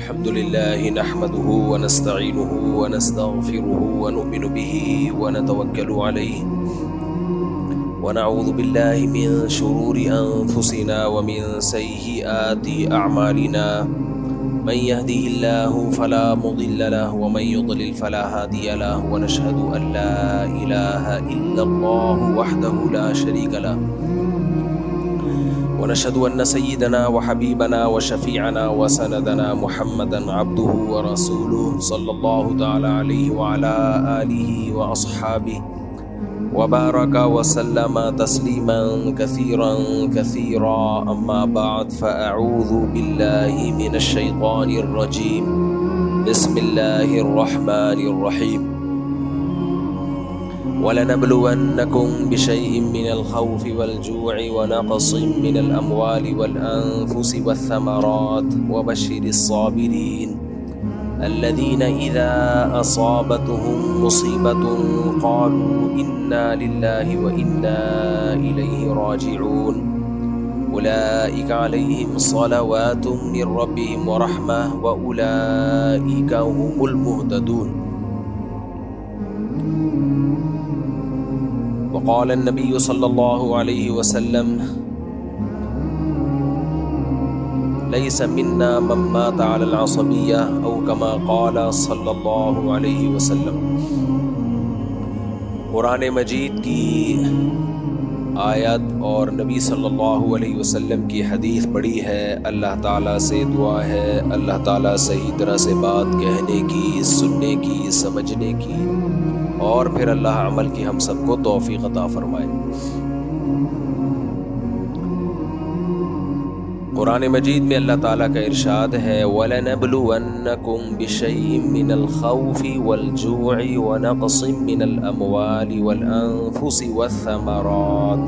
الحمد لله نحمده ونستعينه ونستغفره ونؤمن به ونتوكل عليه ونعوذ بالله من شرور أنفسنا ومن سيئات أعمالنا من يهده الله فلا مضل له ومن يضلل فلا هادي له ونشهد أن لا إله إلا الله وحده لا شريك له ونشهد أن سيدنا وحبيبنا وشفيعنا وسندنا محمدا عبده ورسوله صلى الله تعالى عليه وعلى آله وأصحابه وبارك وسلم تسليما كثيرا كثيرا أما بعد فأعوذ بالله من الشيطان الرجيم بسم الله الرحمن الرحيم وَلَنَبْلُوَنَّكُمْ بِشَيْءٍ مِّنَ الْخَوْفِ وَالْجُوعِ وَنَقْصٍ مِّنَ الْأَمْوَالِ وَالْأَنفُسِ وَالثَّمَرَاتِ وَبَشِّرِ الصَّابِرِينَ الَّذِينَ إِذَا أَصَابَتْهُم مُّصِيبَةٌ قَالُوا إِنَّا لِلَّهِ وَإِنَّا إِلَيْهِ رَاجِعُونَ أُولَٰئِكَ عَلَيْهِمْ صَلَوَاتٌ مِّن رَّبِّهِمْ وَرَحْمَةٌ وَأُولَٰئِكَ هُمُ الْمُهْتَدُونَ وقال النبي صلى الله عليه وسلم ليس منا من مات على العصبية أو كما قال صلى الله عليه وسلم۔ قرآن مجید کی آیت اور نبی صلی اللہ علیہ وسلم کی حدیث پڑھی ہے۔ اللہ تعالیٰ سے دعا ہے اللہ تعالیٰ صحیح طرح سے بات کہنے کی، سننے کی، سمجھنے کی، اور پھر اللہ عمل کی ہم سب کو توفیق عطا فرمائے۔ قرآن مجید میں اللہ تعالیٰ کا ارشاد ہے وَلَنَبْلُوَنَّكُمْ بِشَيْءٍ مِّنَ الْخَوْفِ وَالْجُوعِ وَنَقْصٍ مِّنَ الْأَمْوَالِ وَالْأَنفُسِ وَالثَّمَرَاتِ۔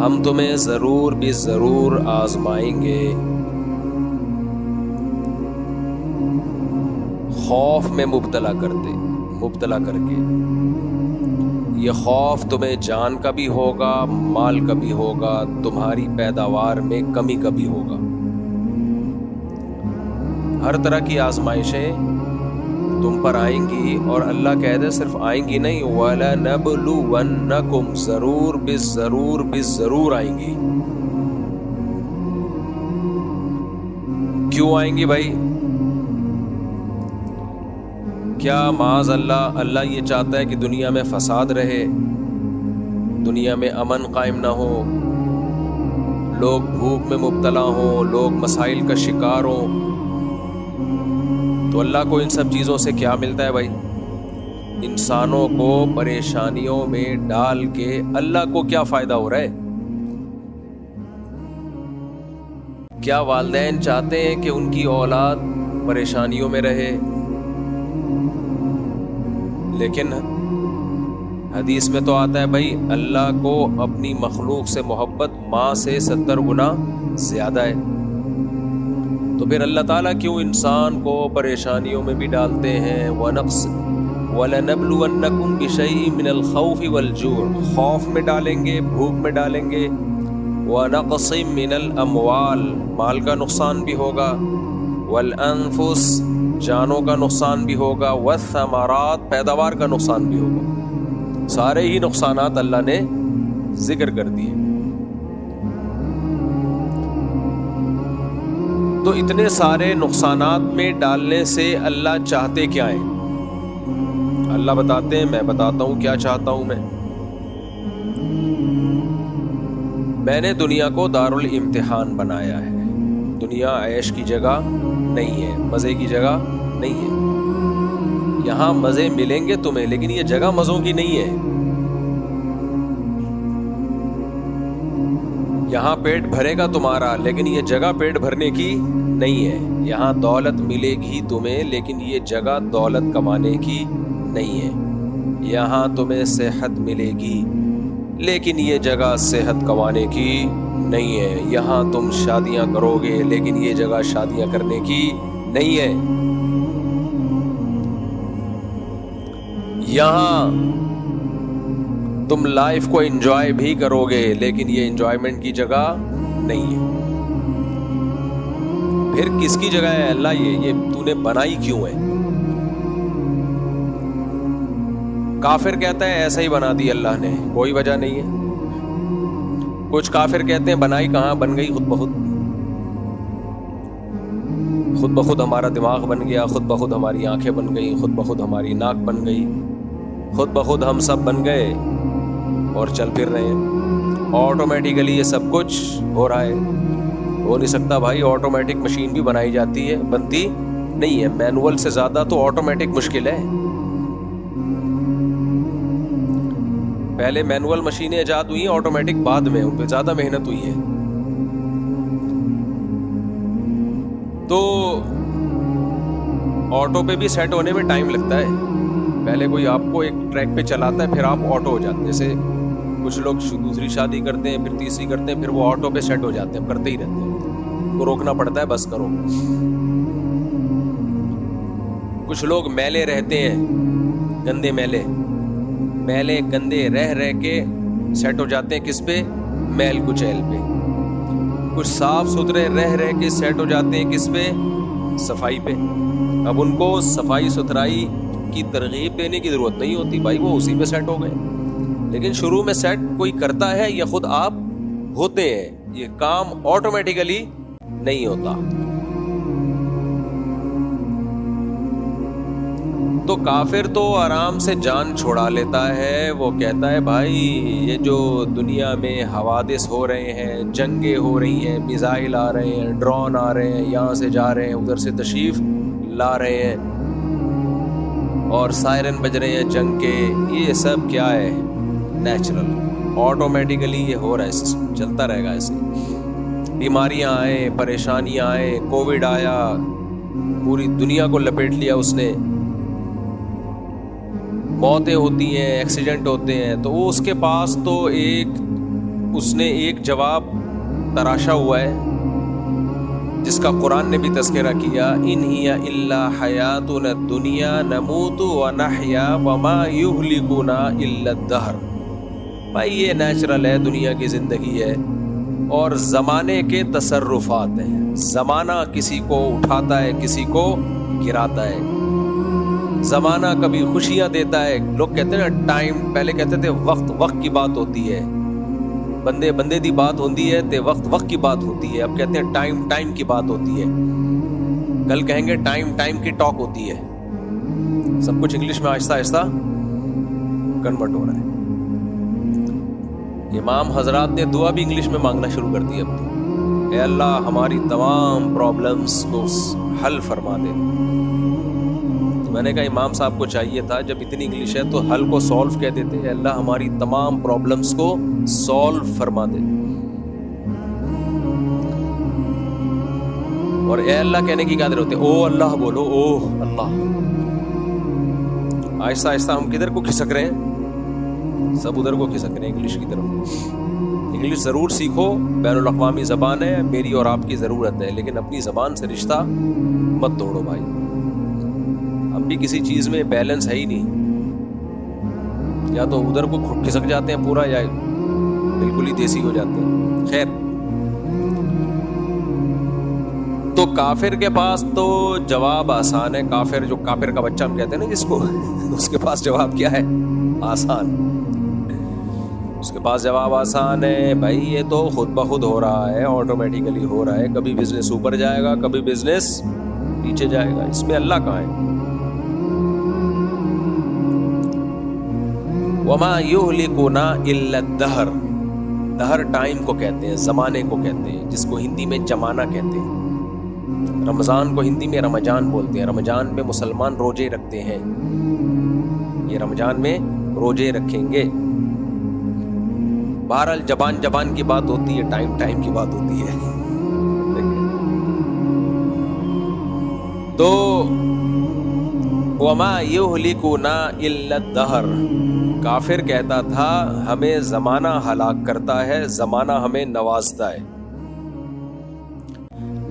ہم تمہیں ضرور بھی ضرور آزمائیں گے، خوف میں مبتلا کر کے۔ یہ خوف تمہیں جان کا بھی ہوگا، مال کا بھی ہوگا، تمہاری پیداوار میں کمی کا بھی ہوگا۔ ہر طرح کی آزمائشیں تم پر آئیں گی، اور اللہ کہہ دے صرف آئیں گی نہیں، وَلَنَبْلُوَنَّكُمْ ضرور ضرور آئیں گی۔ کیوں آئیں گی بھائی؟ کیا معاذ اللہ یہ چاہتا ہے کہ دنیا میں فساد رہے، دنیا میں امن قائم نہ ہو، لوگ بھوک میں مبتلا ہوں، لوگ مسائل کا شکار ہوں؟ تو اللہ کو ان سب چیزوں سے کیا ملتا ہے بھائی؟ انسانوں کو پریشانیوں میں ڈال کے اللہ کو کیا فائدہ ہو رہا ہے؟ کیا والدین چاہتے ہیں کہ ان کی اولاد پریشانیوں میں رہے؟ لیکن حدیث میں تو آتا ہے بھائی اللہ کو اپنی مخلوق سے محبت ماں سے 70 گنا زیادہ ہے۔ تو پھر اللہ تعالیٰ کیوں انسان کو پریشانیوں میں بھی ڈالتے ہیں؟ وَلَنَبْلُوَنَّكُمْ بِشَيْءٍ مِّنَ الْخَوْفِ وَالْجُوعِ، خوف میں ڈالیں گے، بھوک میں ڈالیں گے، وَنَقْصٍ مِّنَ الْأَمْوَالِ، مال کا نقصان بھی ہوگا، وَالْأَنفُسِ، جانوں کا نقصان بھی ہوگا، والثمرات، پیداوار کا نقصان بھی ہوگا۔ سارے ہی نقصانات اللہ نے ذکر کر دیے۔ تو اتنے سارے نقصانات میں ڈالنے سے اللہ چاہتے کیا ہیں؟ اللہ بتاتے ہیں، میں بتاتا ہوں کیا چاہتا ہوں میں نے دنیا کو دارالامتحان بنایا ہے۔ دنیا عیش کی جگہ نہیں ہے، مزے کی جگہ نہیں ہے۔ یہاں مزے ملیں گے تمہیں، لیکن یہ جگہ مزوں کی نہیں ہے۔ یہاں پیٹ بھرے گا تمہارا، لیکن یہ جگہ پیٹ بھرنے کی نہیں ہے۔ یہاں دولت ملے گی تمہیں، لیکن یہ جگہ دولت کمانے کی نہیں ہے۔ یہاں تمہیں صحت ملے گی، لیکن یہ جگہ صحت کمانے کی نہیں ہے۔ یہاں تم شادیاں کرو گے، لیکن یہ جگہ شادیاں کرنے کی نہیں ہے۔ یہاں تم لائف کو انجوائے بھی کرو گے، لیکن یہ انجوائمنٹ کی جگہ نہیں ہے۔ پھر کس کی جگہ ہے اللہ یہ تو نے بنائی کیوں ہے؟ کافر کہتا ہے ایسا ہی بنا دی اللہ نے، کوئی وجہ نہیں ہے۔ کچھ کافر کہتے ہیں بنائی کہاں، بن گئی خود بخود، خود بخود ہمارا دماغ بن گیا، خود بخود ہماری آنکھیں بن گئی، خود بخود ہماری ناک بن گئی، خود بخود ہم سب بن گئے اور چل پھر رہے ہیں، آٹومیٹیکلی یہ سب کچھ ہو رہا ہے۔ ہو نہیں سکتا بھائی، آٹومیٹک مشین بھی بنائی جاتی ہے، بنتی نہیں ہے۔ مینول سے زیادہ تو آٹومیٹک مشکل ہے۔ پہلے مینول مشینیں ایجاد ہوئی ہیں، آٹومیٹک بعد میں، ان پہ زیادہ محنت ہوئی ہے۔ تو آٹو پہ بھی سیٹ ہونے میں ٹائم لگتا ہے، پہلے کوئی آپ کو ایک ٹریک پہ چلاتا ہے پھر آپ آٹو ہو جاتے ہیں۔ جیسے کچھ لوگ دوسری شادی کرتے ہیں، پھر تیسری کرتے ہیں، پھر وہ آٹو پہ سیٹ ہو جاتے ہیں، کرتے ہی رہتے ہیں، کو روکنا پڑتا ہے بس کرو۔ کچھ لوگ میلے رہتے ہیں، گندے میلے گندے رہ کے سیٹ ہو جاتے ہیں، کس پہ؟ میل کچیل پہ۔ کچھ صاف ستھرے رہ کے سیٹ ہو جاتے ہیں، کس پہ؟ صفائی پہ۔ اب ان کو صفائی ستھرائی کی ترغیب دینے کی ضرورت نہیں ہوتی بھائی، وہ اسی پہ سیٹ ہو گئے۔ لیکن شروع میں سیٹ کوئی کرتا ہے یا خود آپ ہوتے ہیں، یہ کام آٹومیٹیکلی نہیں ہوتا۔ تو کافر تو آرام سے جان چھوڑا لیتا ہے، وہ کہتا ہے بھائی یہ جو دنیا میں حوادث ہو رہے ہیں، جنگیں ہو رہی ہیں، میزائل آ رہے ہیں، ڈرون آ رہے ہیں، یہاں سے جا رہے ہیں، ادھر سے تشریف لا رہے ہیں، اور سائرن بج رہے ہیں جنگ کے، یہ سب کیا ہے؟ نیچرل، آٹومیٹیکلی یہ ہو رہا ہے، سسٹم چلتا رہے گا ایسے۔ بیماریاں آئیں، پریشانیاں آئیں، کووڈ آیا، پوری دنیا کو لپیٹ لیا اس نے، موتیں ہوتی ہیں، ایکسیڈنٹ ہوتے ہیں، تو وہ اس کے پاس تو اس نے ایک جواب تراشا ہوا ہے جس کا قرآن نے بھی تذکرہ کیا، ان ہی الا حیاتنا الدنیا نموت ونحیا وما یہلکنا الا الدہر۔ بھائی یہ نیچرل ہے، دنیا کی زندگی ہے، اور زمانے کے تصرفات ہیں، زمانہ کسی کو اٹھاتا ہے، کسی کو گراتا ہے، زمانہ کبھی خوشیاں دیتا ہے، لوگ کہتے ہیں ٹائم، پہلے کہتے تھے وقت کی بات ہوتی ہے، بندے دی بات ہوتی ہے، تے وقت کی بات ہوتی ہے، اب کہتے ہیں ٹائم کی بات ہوتی ہے، کل کہیں گے ٹائم کی ٹاک ہوتی ہے، سب کچھ انگلش میں آہستہ آہستہ کنورٹ ہو رہا ہے۔ امام حضرات نے دعا بھی انگلش میں مانگنا شروع کر دی اب تو، اے اللہ ہماری تمام پرابلمز کو حل فرما دے۔ میں نے کہا امام صاحب کو چاہیے تھا جب اتنی انگلش ہے تو حل کو سولو کہہ دیتے، اے اللہ ہماری تمام پرابلمز کو سولو فرما دے، اور اے اللہ کہنے کی کیا ضرورت ہے؟ او اللہ بولو، او اللہ۔ آہستہ آہستہ ہم کدھر کو کھسک رہے ہیں؟ سب ادھر کو کھسک رہے ہیں، انگلش کی طرف۔ انگلش ضرور سیکھو، بین الاقوامی زبان ہے، میری اور آپ کی ضرورت ہے، لیکن اپنی زبان سے رشتہ مت توڑو بھائی۔ اب بھی کسی چیز میں بیلنس ہے ہی نہیں، یا تو ادھر کو کھسک جاتے ہیں پورا، یا بالکل ہی دیسی ہو جاتے ہیں۔ خیر، تو کافر کے پاس تو جواب آسان ہے، کافر کا بچہ ہم کہتے ہیں نا جس کو، اس کے پاس جواب کیا ہے؟ آسان۔ اس کے پاس جواب آسان ہے بھائی، یہ تو خود بخود ہو رہا ہے، آٹومیٹیکلی ہو رہا ہے، کبھی بزنس اوپر جائے گا، کبھی بزنس نیچے جائے گا، اس میں اللہ کہاں ہے؟ وما یہلکنا الا الدہر، دہر ٹائم کو کہتے ہیں، زمانے کو کہتے ہیں، جس کو ہندی میں زمانہ کہتے ہیں۔ رمضان کو ہندی میں رمضان بولتے ہیں، رمضان میں مسلمان روزے رکھتے ہیں، یہ رمضان میں روزے رکھیں گے۔ بہرحال زبان کی بات ہوتی ہے، ٹائم کی بات ہوتی ہے۔ تو وما یہلکنا الا الدہر، کافر کہتا تھا ہمیں زمانہ ہلاک کرتا ہے، زمانہ ہمیں نوازتا ہے۔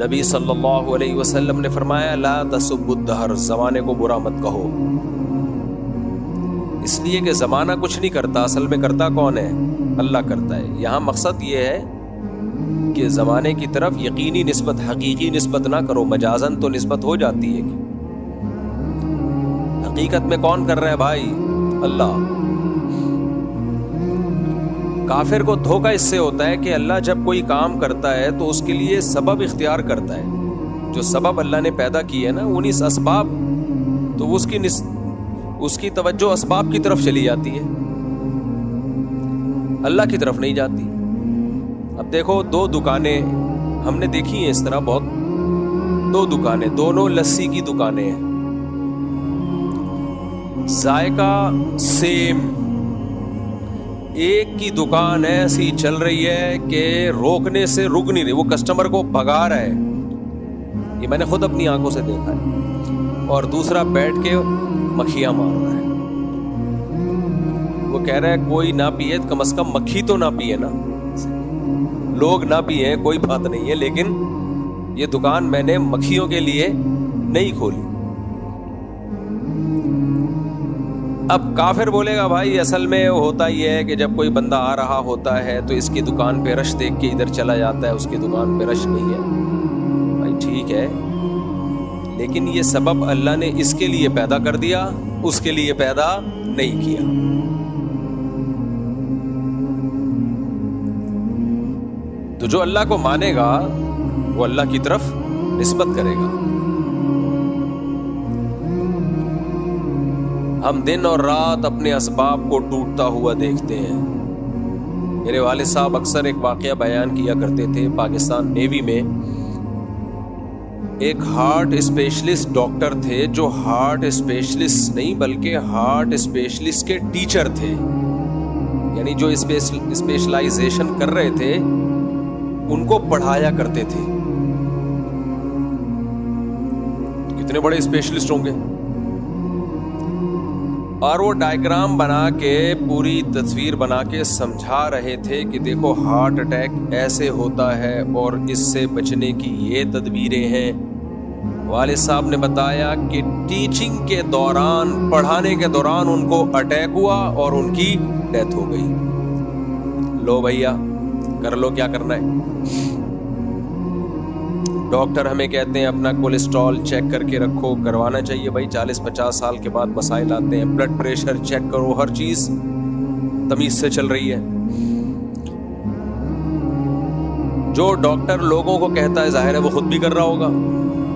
نبی صلی اللہ علیہ وسلم نے فرمایا لا تسبوا الدہر، زمانے کو برا مت کہو، اس لیے کہ زمانہ کچھ نہیں کرتا، اصل میں کرتا کون ہے؟ اللہ کرتا ہے۔ یہاں مقصد یہ ہے کہ زمانے کی طرف یقینی نسبت، حقیقی نسبت نہ کرو. مجازن تو نسبت ہو جاتی ہے، حقیقت میں کون کر رہا ہے بھائی؟ اللہ. کافر کو دھوکہ اس سے ہوتا ہے کہ اللہ جب کوئی کام کرتا ہے تو اس کے لیے سبب اختیار کرتا ہے. جو سبب اللہ نے پیدا کی ہے نا، انہیں اسباب، تو اس کی توجہ اسباب کی طرف چلی جاتی ہے، اللہ کی طرف نہیں جاتی. اب دیکھو، 2 دکانیں ہم نے دیکھی ہیں اس طرح بہت. 2 دکانیں، دونوں لسی کی دکانیں ہیں، ذائقہ سیم. ایک کی دکان ایسی چل رہی ہے کہ روکنے سے رک نہیں رہی، وہ کسٹمر کو بھگا رہا ہے، یہ میں نے خود اپنی آنکھوں سے دیکھا ہے. اور دوسرا بیٹھ کے مکھیاں مار رہا ہے. وہ کہہ رہا ہے کوئی نہ پیے، کم از کم مکھی تو نہ پیے نا. لوگ نہ پیے کوئی بات نہیں ہے، لیکن یہ دکان میں نے مکھیوں کے لیے نہیں کھولی. اب کافر بولے گا بھائی اصل میں ہوتا یہ ہے کہ جب کوئی بندہ آ رہا ہوتا ہے تو اس کی دکان پہ رش دیکھ کے ادھر چلا جاتا ہے، اس کی دکان پہ رش نہیں ہے. بھائی ٹھیک ہے، لیکن یہ سبب اللہ نے اس کے لیے پیدا کر دیا، اس کے لیے پیدا نہیں کیا. تو جو اللہ کو مانے گا وہ اللہ کی طرف نسبت کرے گا. ہم دن اور رات اپنے اسباب کو ٹوٹتا ہوا دیکھتے ہیں. میرے والد صاحب اکثر ایک واقعہ بیان کیا کرتے تھے. پاکستان نیوی میں ایک ہارٹ اسپیشلسٹ ڈاکٹر تھے، جو ہارٹ اسپیشلسٹ نہیں بلکہ ہارٹ اسپیشلسٹ کے ٹیچر تھے. یعنی جو اسپیشلائزیشن کر رہے تھے ان کو پڑھایا کرتے تھے. کتنے بڑے اسپیشلسٹ ہوں گے. اور وہ ڈائیگرام بنا کے، پوری تصویر بنا کے سمجھا رہے تھے کہ دیکھو ہارٹ اٹیک ایسے ہوتا ہے اور اس سے بچنے کی یہ تدبیریں ہیں. والد صاحب نے بتایا کہ ٹیچنگ کے دوران، پڑھانے کے دوران ان کو اٹیک ہوا اور ان کی ڈیتھ ہو گئی. لو بھیا کر لو کیا کرنا ہے. ڈاکٹر ہمیں کہتے ہیں اپنا کولیسٹرول چیک کر کے رکھو، کروانا چاہیے بھائی. 40-50 سال کے بعد مسائل آتے ہیں. بلڈ پریشر چیک کرو، ہر چیز تمیز سے چل رہی ہے. جو ڈاکٹر لوگوں کو کہتا ہے ظاہر ہے وہ خود بھی کر رہا ہوگا.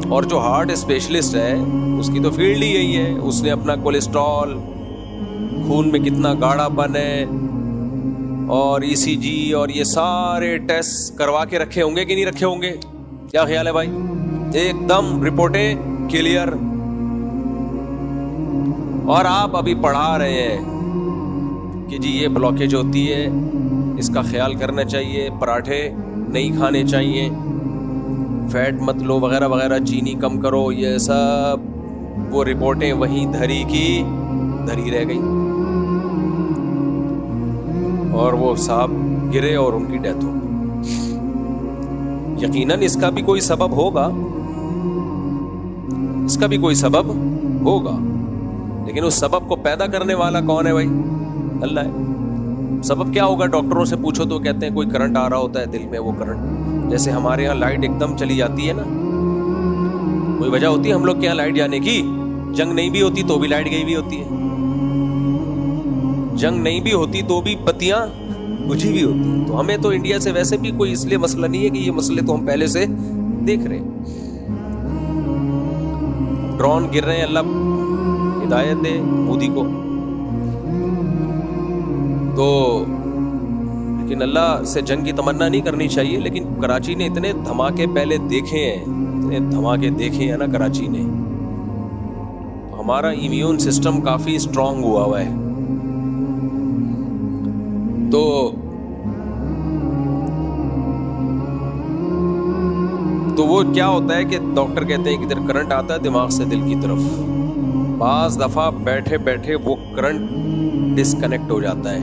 اور جو ہارٹ اسپیشلسٹ ہے اس کی تو فیلڈ ہی یہی ہے. اس نے اپنا کولیسٹرول، خون میں کتنا گاڑھا پن ہے اور ECG اور یہ سارے ٹیسٹ کروا کے رکھے ہوں گے کہ نہیں رکھے ہوں گے؟ کیا خیال ہے بھائی؟ ایک دم رپورٹیں کلیئر. اور آپ ابھی پڑھا رہے ہیں کہ جی یہ بلاکیج ہوتی ہے، اس کا خیال کرنا چاہیے، پراٹھے نہیں کھانے چاہیے، فیٹ مت لو وغیرہ وغیرہ، چینی کم کرو. یہ سب وہ رپورٹیں وہیں دھری کی دھری رہ گئی اور وہ صاحب گرے اور ان کی ڈیتھ ہو گئی. یقیناً اس کا بھی کوئی سبب ہوگا، اس کا بھی کوئی سبب ہوگا، لیکن اس سبب کو پیدا کرنے والا کون ہے بھائی؟ اللہ ہے. سبب کیا ہوگا؟ ڈاکٹروں سے پوچھو تو کہتے ہیں کوئی کرنٹ آ رہا ہوتا ہے دل میں. وہ کرنٹ جیسے ہمارے یہاں لائٹ ایک دم چلی جاتی ہے نا، کوئی وجہ ہوتی ہے ہم لوگ کے یہاں لائٹ جانے کی؟ جنگ نہیں بھی ہوتی تو بھی لائٹ گئی بھی ہوتی ہے، جنگ نہیں بھی ہوتی تو بھی بتیاں بجھی بھی ہوتی ہے. تو ہمیں تو انڈیا سے ویسے بھی کوئی اس لیے مسئلہ نہیں ہے کہ یہ مسئلے تو ہم پہلے سے دیکھ رہے ہیں. ڈرون گر رہے ہیں، اللہ ہدایت دے مودی کو. تو لیکن اللہ سے جنگ کی تمنا نہیں کرنی چاہیے. لیکن کراچی نے اتنے دھماکے پہلے دیکھے ہیں، اتنے دھماکے دیکھے ہیں نا کراچی نے، تو ہمارا امیون سسٹم کافی اسٹرانگ ہوا ہے. تو وہ کیا ہوتا ہے کہ ڈاکٹر کہتے ہیں کہ ادھر کرنٹ آتا ہے دماغ سے دل کی طرف. بعض دفعہ بیٹھے بیٹھے وہ کرنٹ ڈسکنیکٹ ہو جاتا ہے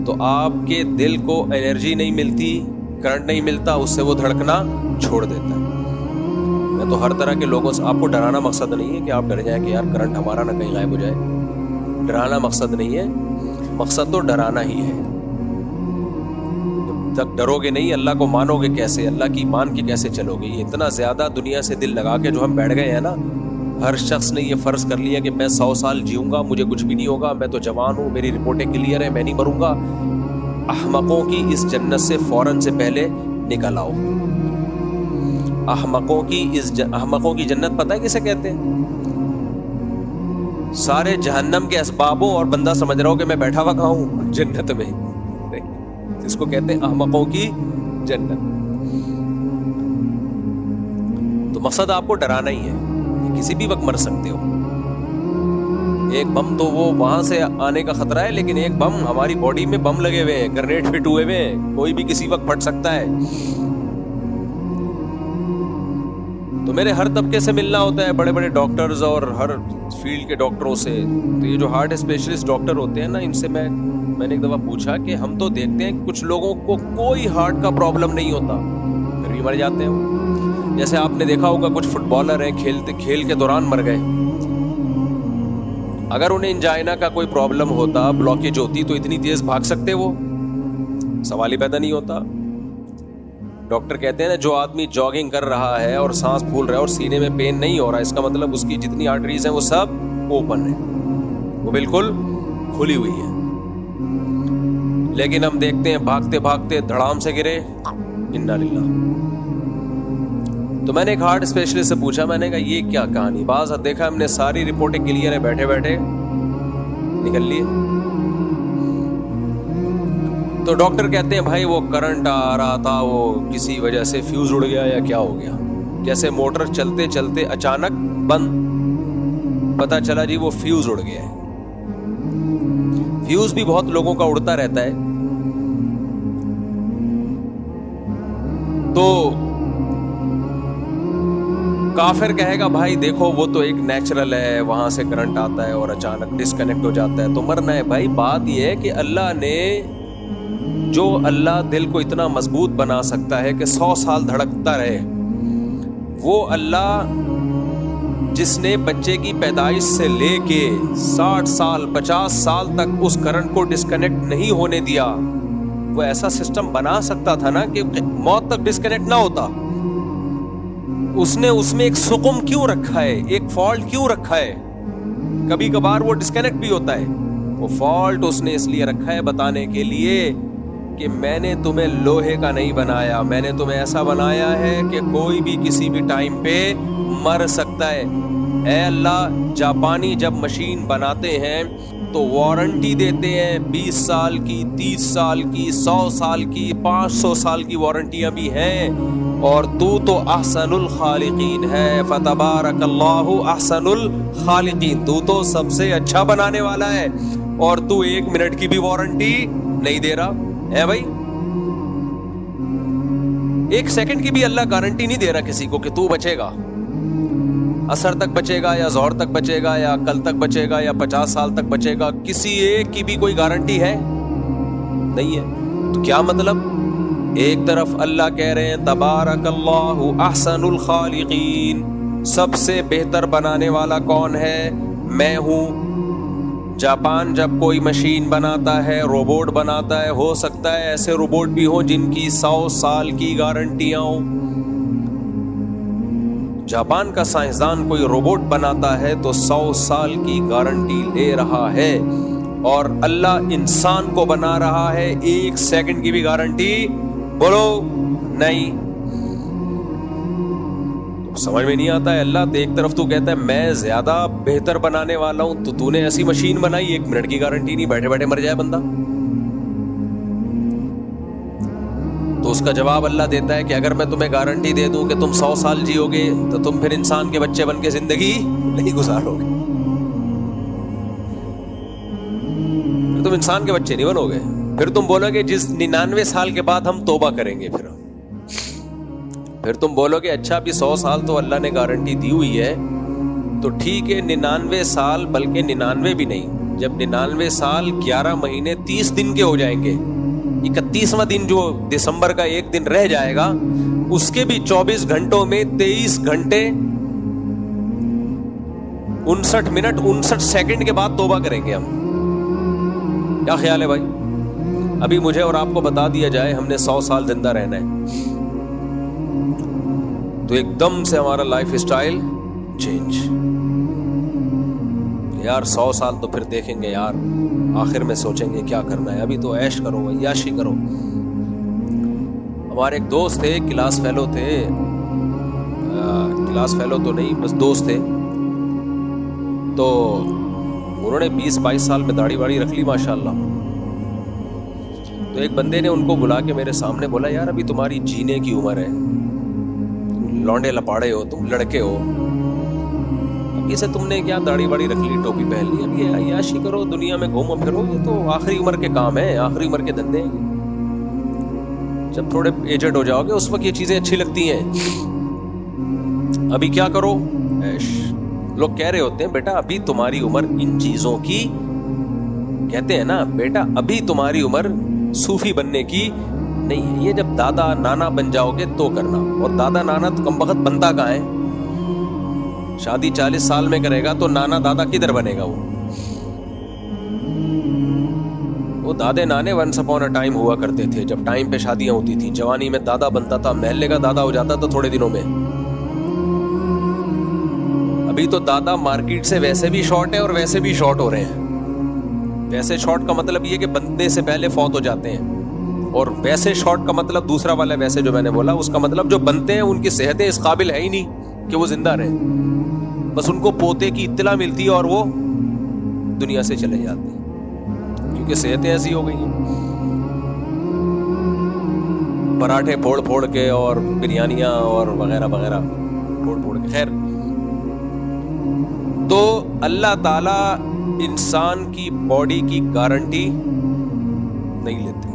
تو آپ کے دل کو انرجی نہیں ملتی، کرنٹ نہیں ملتا، اس سے وہ دھڑکنا چھوڑ دیتا ہے. میں تو ہر طرح کے لوگوں سے، آپ کو ڈرانا مقصد نہیں ہے کہ آپ ڈر جائیں کہ یار کرنٹ ہمارا نہ کہیں غائب ہو جائے. ڈرانا مقصد نہیں ہے، مقصد تو ڈرانا ہی ہے. تک ڈرو گے نہیں، اللہ کو مانو گے کیسے؟ اللہ کی مان کے کیسے چلو گے؟ یہ اتنا زیادہ دنیا سے دل لگا کے جو ہم بیٹھ گئے ہیں نا، ہر شخص نے یہ فرض کر لیا کہ میں 100 سال جیوں گا، مجھے کچھ بھی نہیں ہوگا، میں تو جوان ہوں، میری رپورٹیں کلیئر ہیں، میں نہیں مروں گا۔ احمقوں کی اس جنت سے فوراً سے پہلے نکل آؤ۔ احمقوں کی جنت پتہ ہے کسے کہتے ہیں؟ سارے جہنم کے اسبابوں اور بندہ سمجھ رہا ہو کہ میں بیٹھا ہوا کہاں ہوں جنت میں، جس کو کہتے ہیں احمقوں کی جنت۔ تو مقصد آپ کو ڈرانا ہی ہے، کسی بھی وقت مر سکتے ہو۔ ایک بم تو وہ وہاں سے آنے کا خطرہ ہے، لیکن ایک بم ہماری باڈی میں بم لگے ہوئے ہیں، گرنیڈ فٹ ہوئے ہوئے ہیں، کوئی بھی کسی وقت پھٹ سکتا ہے۔ تو میرے ہر طبقے سے ملنا ہوتا ہے، بڑے بڑے ڈاکٹرز اور ہر فیلڈ کے ڈاکٹروں سے۔ تو یہ جو ہارٹ اسپیشلسٹ ڈاکٹر ہوتے ہیں نا، ان سے میں نے ایک دفعہ پوچھا کہ ہم تو دیکھتے ہیں کچھ لوگوں کو کوئی ہارٹ کا پرابلم نہیں ہوتا، پھر بھی مر جاتے ہیں۔ جیسے آپ نے دیکھا ہوگا کچھ فٹ بالر ہیں، کھیل کے دوران مر گئے۔ اگر انہیں انجائنا کا کوئی پرابلم ہوتا، بلاکیج ہوتی، تو اتنی تیز بھاگ سکتے وہ؟ سوال ہی پیدا نہیں ہوتا۔ ڈاکٹر کہتے ہیں نا، جو آدمی جاگنگ کر رہا ہے اور سانس پھول رہا ہے اور سینے میں پین نہیں ہو رہا، اس کا مطلب اس کی جتنی آرٹریز ہیں وہ سب اوپن ہیں، وہ بالکل کھلی ہوئی ہیں۔ لیکن ہم دیکھتے ہیں بھاگتے بھاگتے دھڑام سے گرے، انا للہ۔ تو میں نے ایک ہارٹ اسپیشلسٹ سے پوچھا، میں نے کہا یہ کیا کہانی؟ بعض دیکھا ہم نے ساری رپورٹیں کلیئر ہیں، بیٹھے بیٹھے نکل لیے۔ تو ڈاکٹر کہتے ہیں بھائی وہ کرنٹ آ رہا تھا، وہ کسی وجہ سے فیوز اڑ گیا یا کیا ہو گیا، جیسے موٹر چلتے چلتے اچانک بند، پتہ چلا جی وہ فیوز اڑ گیا ہے۔ فیوز بھی بہت لوگوں کا اڑتا رہتا ہے۔ تو کافر کہے گا بھائی دیکھو وہ تو ایک نیچرل ہے، وہاں سے کرنٹ آتا ہے اور اچانک ڈسکنیکٹ ہو جاتا ہے تو مرنا ہے۔ بھائی بات یہ ہے کہ اللہ نے جو اللہ دل کو اتنا مضبوط بنا سکتا ہے کہ 100 سال دھڑکتا رہے، وہ اللہ جس نے بچے کی پیدائش سے لے کے 60 سال 50 سال تک اس کرنٹ کو ڈسکنیکٹ نہیں ہونے دیا، وہ ایسا سسٹم بنا سکتا تھا نا کہ موت تک ڈسکنیکٹ نہ ہوتا۔ اس نے اس میں ایک سقم کیوں رکھا ہے، ایک فالٹ کیوں رکھا ہے؟ کبھی کبھار وہ ڈسکنیکٹ بھی ہوتا ہے، وہ فالٹ اس نے اس لیے رکھا ہے بتانے کے لیے کہ میں نے تمہیں لوہے کا نہیں بنایا، میں نے تمہیں ایسا بنایا ہے کہ کوئی بھی کسی بھی ٹائم پہ مر سکتا ہے۔ اے اللہ، جاپانی جب مشین بناتے ہیں تو وارنٹی دیتے ہیں 20 سال کی، 30 سال کی، 100 سال کی، 500 سال کی وارنٹیاں بھی ہیں، اور تو احسن الخالقین ہے، فتبارک اللہ احسن الخالقین، تو سب سے اچھا بنانے والا ہے، اور تو 1 منٹ کی بھی وارنٹی نہیں دے رہا ہے۔ بھائی 1 سیکنڈ کی بھی اللہ گارنٹی نہیں دے رہا کسی کو کہ تو بچے گا، عصر تک بچے گا یا ظہر تک بچے گا یا کل تک بچے گا یا 50 سال تک بچے گا، کسی ایک کی بھی کوئی گارنٹی ہے نہیں ہے۔ تو کیا مطلب؟ ایک طرف اللہ کہہ رہے ہیں تبارک اللہ احسن الخالقین، سب سے بہتر بنانے والا کون ہے؟ میں ہوں۔ جاپان جب کوئی مشین بناتا ہے، روبوٹ بناتا ہے، ہو سکتا ہے ایسے روبوٹ بھی ہوں جن کی 100 سال کی گارنٹیاں ہوں۔ جاپان کا سائنسدان کوئی روبوٹ بناتا ہے تو 100 سال کی گارنٹی لے رہا ہے، اور اللہ انسان کو بنا رہا ہے 1 سیکنڈ کی بھی گارنٹی بولو نہیں۔ تو سمجھ میں نہیں آتا ہے اللہ تو ایک طرف تو کہتا ہے میں زیادہ بہتر بنانے والا ہوں، تو نے ایسی مشین بنائی 1 منٹ کی گارنٹی نہیں، بیٹھے بیٹھے مر جائے بندہ۔ تو اس کا جواب اللہ دیتا ہے کہ اگر میں تمہیں گارنٹی دے دوں کہ تم 100 سال جیو گے تو تم پھر انسان کے بچے بن کے زندگی نہیں گزارو گے، پھر تم انسان کے بچے نہیں بنو گے، پھر تم بولو گے جس 99 سال کے بعد ہم توبہ کریں گے، پھر تم بولو گے اچھا بھی 100 سال تو اللہ نے گارنٹی دی ہوئی ہے، تو ٹھیک ہے 99 سال، بلکہ 99 بھی نہیں، جب 99 سال 11 مہینے 30 دن کے ہو جائیں گے، 31واں دن جو دسمبر کا 1 دن رہ جائے گا، اس کے بھی 24 گھنٹوں میں 23 گھنٹے 59 منٹ 59 سیکنڈ کے بعد توبہ کریں گے ہم۔ کیا خیال ہے بھائی؟ ابھی مجھے اور آپ کو بتا دیا جائے ہم نے 100 سال زندہ رہنا ہے تو ایک دم سے ہمارا لائف اسٹائل چینج. یار 100 سال تو پھر دیکھیں گے یار, آخر میں سوچیں گے کیا کرنا ہے, ابھی تو عیش کرو, عیاشی کرو. ہمارے ایک دوست تھے, کلاس فیلو تھے, کلاس فیلو تو نہیں بس دوست تھے, تو انہوں نے 20-22 سال میں داڑھی واڑی رکھ لی ماشاءاللہ. تو ایک بندے نے ان کو بلا کے میرے سامنے بولا, یار ابھی تمہاری جینے کی عمر ہے, تم لونڈے لپاڑے ہو, تم لڑکے ہو, اب اسے تم نے کیا داڑھی واڑی رکھ لی, ٹوپی پہن لی, اب یہ عیاشی کرو, دنیا میں گھومو پھرو, یہ تو آخری عمر کے کام ہیں, آخری عمر کے دھندے ہیں. جب تھوڑے ایجڈ ہو جاؤ گے اس وقت یہ چیزیں اچھی لگتی ہیں. ابھی کیا کرو, عیش. لوگ کہہ رہے ہوتے ہیں بیٹا ابھی تمہاری عمر ان چیزوں کی, کہتے ہیں نا بیٹا ابھی تمہاری عمر صوفی بننے کی نہیں ہے, یہ جب دادا نانا بن جاؤ گے تو کرنا. اور دادا نانا تو کم وقت بنتا کہاں ہے, شادی 40 سال میں کرے گا تو نانا دادا کدھر بنے گا. وہ دادے نانے ونس اپون اے ٹائم ہوا کرتے تھے, جب ٹائم پہ شادیاں ہوتی تھیں. جوانی میں دادا بنتا تھا, محلے کا دادا ہو جاتا تھا تھوڑے دنوں میں. ابھی تو دادا مارکیٹ سے ویسے بھی شارٹ ہے اور ویسے بھی شارٹ ہو رہے ہیں. ویسے شارٹ کا مطلب یہ کہ بننے سے پہلے فوت ہو جاتے ہیں, اور ویسے شارٹ کا مطلب دوسرا والا ویسے جو میں نے بولا اس کا مطلب جو بنتے ہیں ان کی صحتیں اس قابل ہے ہی نہیں کہ وہ زندہ رہیں, بس ان کو پوتے کی اطلاع ملتی ہے اور وہ دنیا سے چلے جاتے ہیں کیونکہ صحتیں ایسی ہو گئی ہیں. پراٹھے پھوڑ پھوڑ کے اور بریانیاں اور وغیرہ وغیرہ پھوڑ پھوڑ کے. خیر, تو اللہ تعالی انسان کی باڈی کی گارنٹی نہیں لیتے.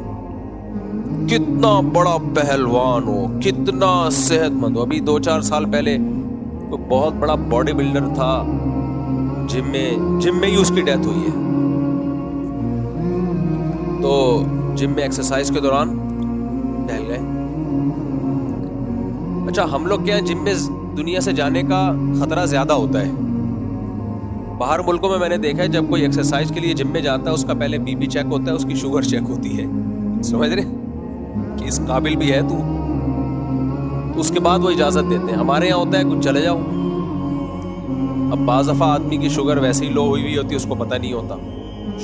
کتنا بڑا پہلوان ہو, کتنا صحت مند ہو. ابھی 2-4 سال پہلے کوئی بہت بڑا باڈی بلڈر تھا, جم میں ہی اس کی ڈیتھ ہوئی ہے. تو جم میں ایکسرسائز کے دوران ڈھل گئے. اچھا, ہم لوگ کیا جم میں دنیا سے جانے کا خطرہ زیادہ ہوتا ہے. باہر ملکوں میں نے دیکھا ہے جب کوئی ایکسرسائز کے لیے جم میں جاتا ہے اس کا پہلے بی پی چیک ہوتا ہے, اس کی شوگر چیک ہوتی ہے, سمجھ رہے کہ اس قابل بھی ہے تو اس کے بعد وہ اجازت دیتے ہیں. ہمارے یہاں ہوتا ہے کچھ چلے جاؤ. اب بعض دفعہ آدمی کی شوگر ویسے ہی لو ہوئی ہوئی ہوتی ہے, اس کو پتہ نہیں ہوتا.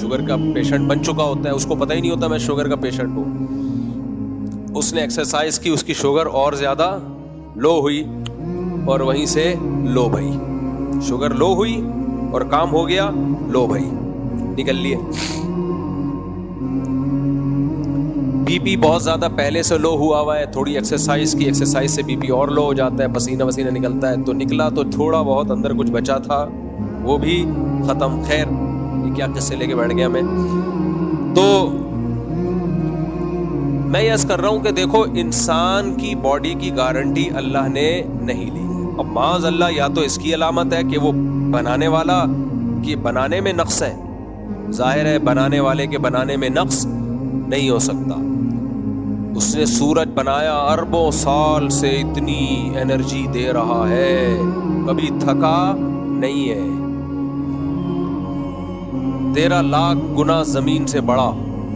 شوگر کا پیشنٹ بن چکا ہوتا ہے, اس کو پتہ ہی نہیں ہوتا میں شوگر کا پیشنٹ ہوں. اس نے ایکسرسائز کی, اس کی شوگر اور زیادہ لو ہوئی اور وہیں سے لو بھائی, شوگر لو ہوئی اور کام ہو گیا, لو بھائی نکل لیے. بی پی بہت زیادہ پہلے سے لو ہوا ہے, تھوڑی ایکسرسائز کی, ایکسرسائز سے بی پی اور لو ہو جاتا ہے, پسینہ وسینہ نکلتا ہے. تو نکلا تو تھوڑا بہت اندر کچھ بچا تھا وہ بھی ختم. خیر, یہ کیا قصے لے کے بیٹھ گیا میں. تو میں یہ عرض کر رہا ہوں کہ دیکھو انسان کی باڈی کی گارنٹی اللہ نے نہیں لی. اب معاذ اللہ یا تو اس کی علامت ہے کہ وہ بنانے والا کہ بنانے میں نقص ہے. ظاہر ہے بنانے والے کے بنانے میں نقص نہیں ہو سکتا. اس نے سورج بنایا, اربوں سال سے اتنی انرجی دے رہا ہے, کبھی تھکا نہیں ہے. 13 لاکھ گنا زمین سے بڑا,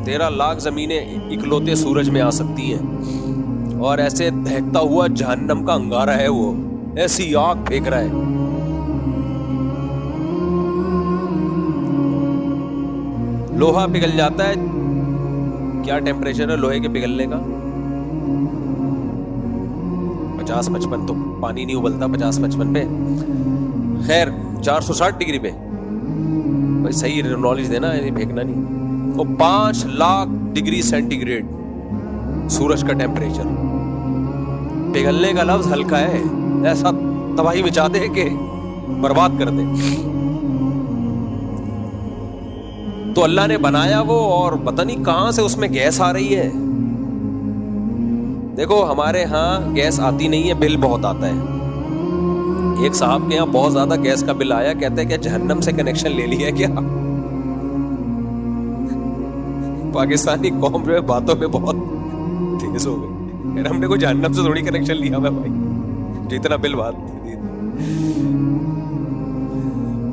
13 لاکھ زمینیں اکلوتے سورج میں آ سکتی ہیں, اور ایسے دہکتا ہوا جہنم کا انگارہ ہے, وہ ایسی آگ پھینک رہا ہے. لوہا پگھل جاتا ہے, کیا ٹیمپریچر ہے لوہے کے پگھلنے کا؟ 50-55. تو پانی نہیں ابلتا 50-55 پہ, خیر 460 ڈگری پہ. بھائی صحیح نالج دینا, پھینکنا نہیں. وہ 5 لاکھ ڈگری سینٹی گریڈ سورج کا ٹیمپریچر. پگھلنے کا لفظ ہلکا ہے, ایسا تباہی مچا دے کہ برباد کر دے. تو اللہ نے بنایا وہ, اور پتہ نہیں کہاں سے اس میں گیس آ رہی ہے. دیکھو ہمارے ہاں گیس آتی نہیں ہے, بل بہت آتا ہے. ایک صاحب کے یہاں بہت زیادہ گیس کا بل آیا, کہتے ہیں کہ جہنم سے کنیکشن لے لیا کیا. پاکستانی قوم جو ہے باتوں میں بہت تیز ہو گئی. ہم نے کوئی جہنم سے تھوڑی کنیکشن لیا ہے بھائی, جتنا بل بات.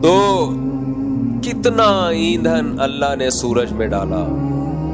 تو کتنا ایندھن اللہ نے سورج میں ڈالا,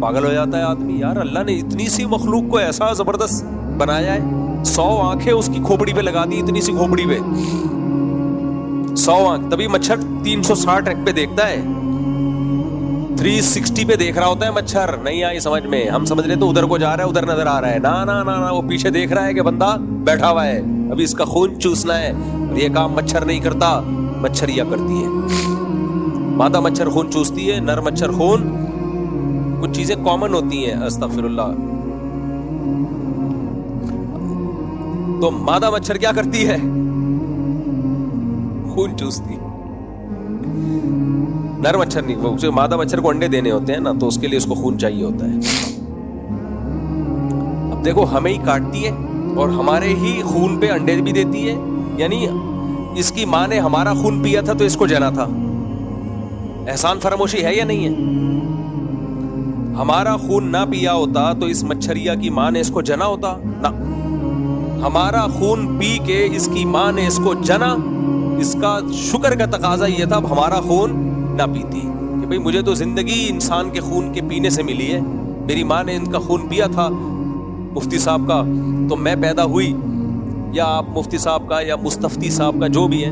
پاگل ہو جاتا ہے آدمی. یار اللہ نے اتنی سی مخلوق کو ایسا زبردست بنایا ہے, 100 آنکھیں اس کی کھوپڑی پہ لگا دی, اتنی سی کھوپڑی پہ 100 آنکھ. تبھی مچھر 360 پہ دیکھتا ہے, 360 پہ دیکھ رہا ہوتا ہے مچھر. نہیں آئی سمجھ میں, ہم سمجھ رہے تو ادھر کو جا رہا ہے, ادھر نظر آ رہا ہے. نا نا نا نا, وہ پیچھے دیکھ رہا ہے کہ بندہ بیٹھا ہوا ہے, ابھی اس کا خون چوسنا ہے. اور یہ کام مچھر نہیں کرتا, مچھریا کرتی ہے. مادہ مچھر خون چوستی ہے, نر مچھر خون. کچھ چیزیں کامن ہوتی ہیں, استغفر اللہ. تو مادہ مچھر کیا کرتی ہے؟ خون چوستی. نر مچھر نہیں, وہ مادہ مچھر کو انڈے دینے ہوتے ہیں نا, تو اس کے لیے اس کو خون چاہیے ہوتا ہے. اب دیکھو ہمیں ہی کاٹتی ہے اور ہمارے ہی خون پہ انڈے بھی دیتی ہے. یعنی اس کی ماں نے ہمارا خون پیا تھا تو اس کو جنا تھا. احسان فراموشی ہے یا نہیں ہے؟ ہمارا خون نہ پیا ہوتا تو اس مچھریا کی ماں نے اس کو جنا ہوتا نہ. ہمارا خون پی کے اس کی ماں نے اس کو جنا. اس کا شکر کا تقاضا یہ تھا اب ہمارا خون نہ پیتی, کہ بھئی مجھے تو زندگی انسان کے خون کے پینے سے ملی ہے. میری ماں نے ان کا خون پیا تھا مفتی صاحب کا, تو میں پیدا ہوئی. یا آپ مفتی صاحب کا یا مستفتی صاحب کا جو بھی ہے,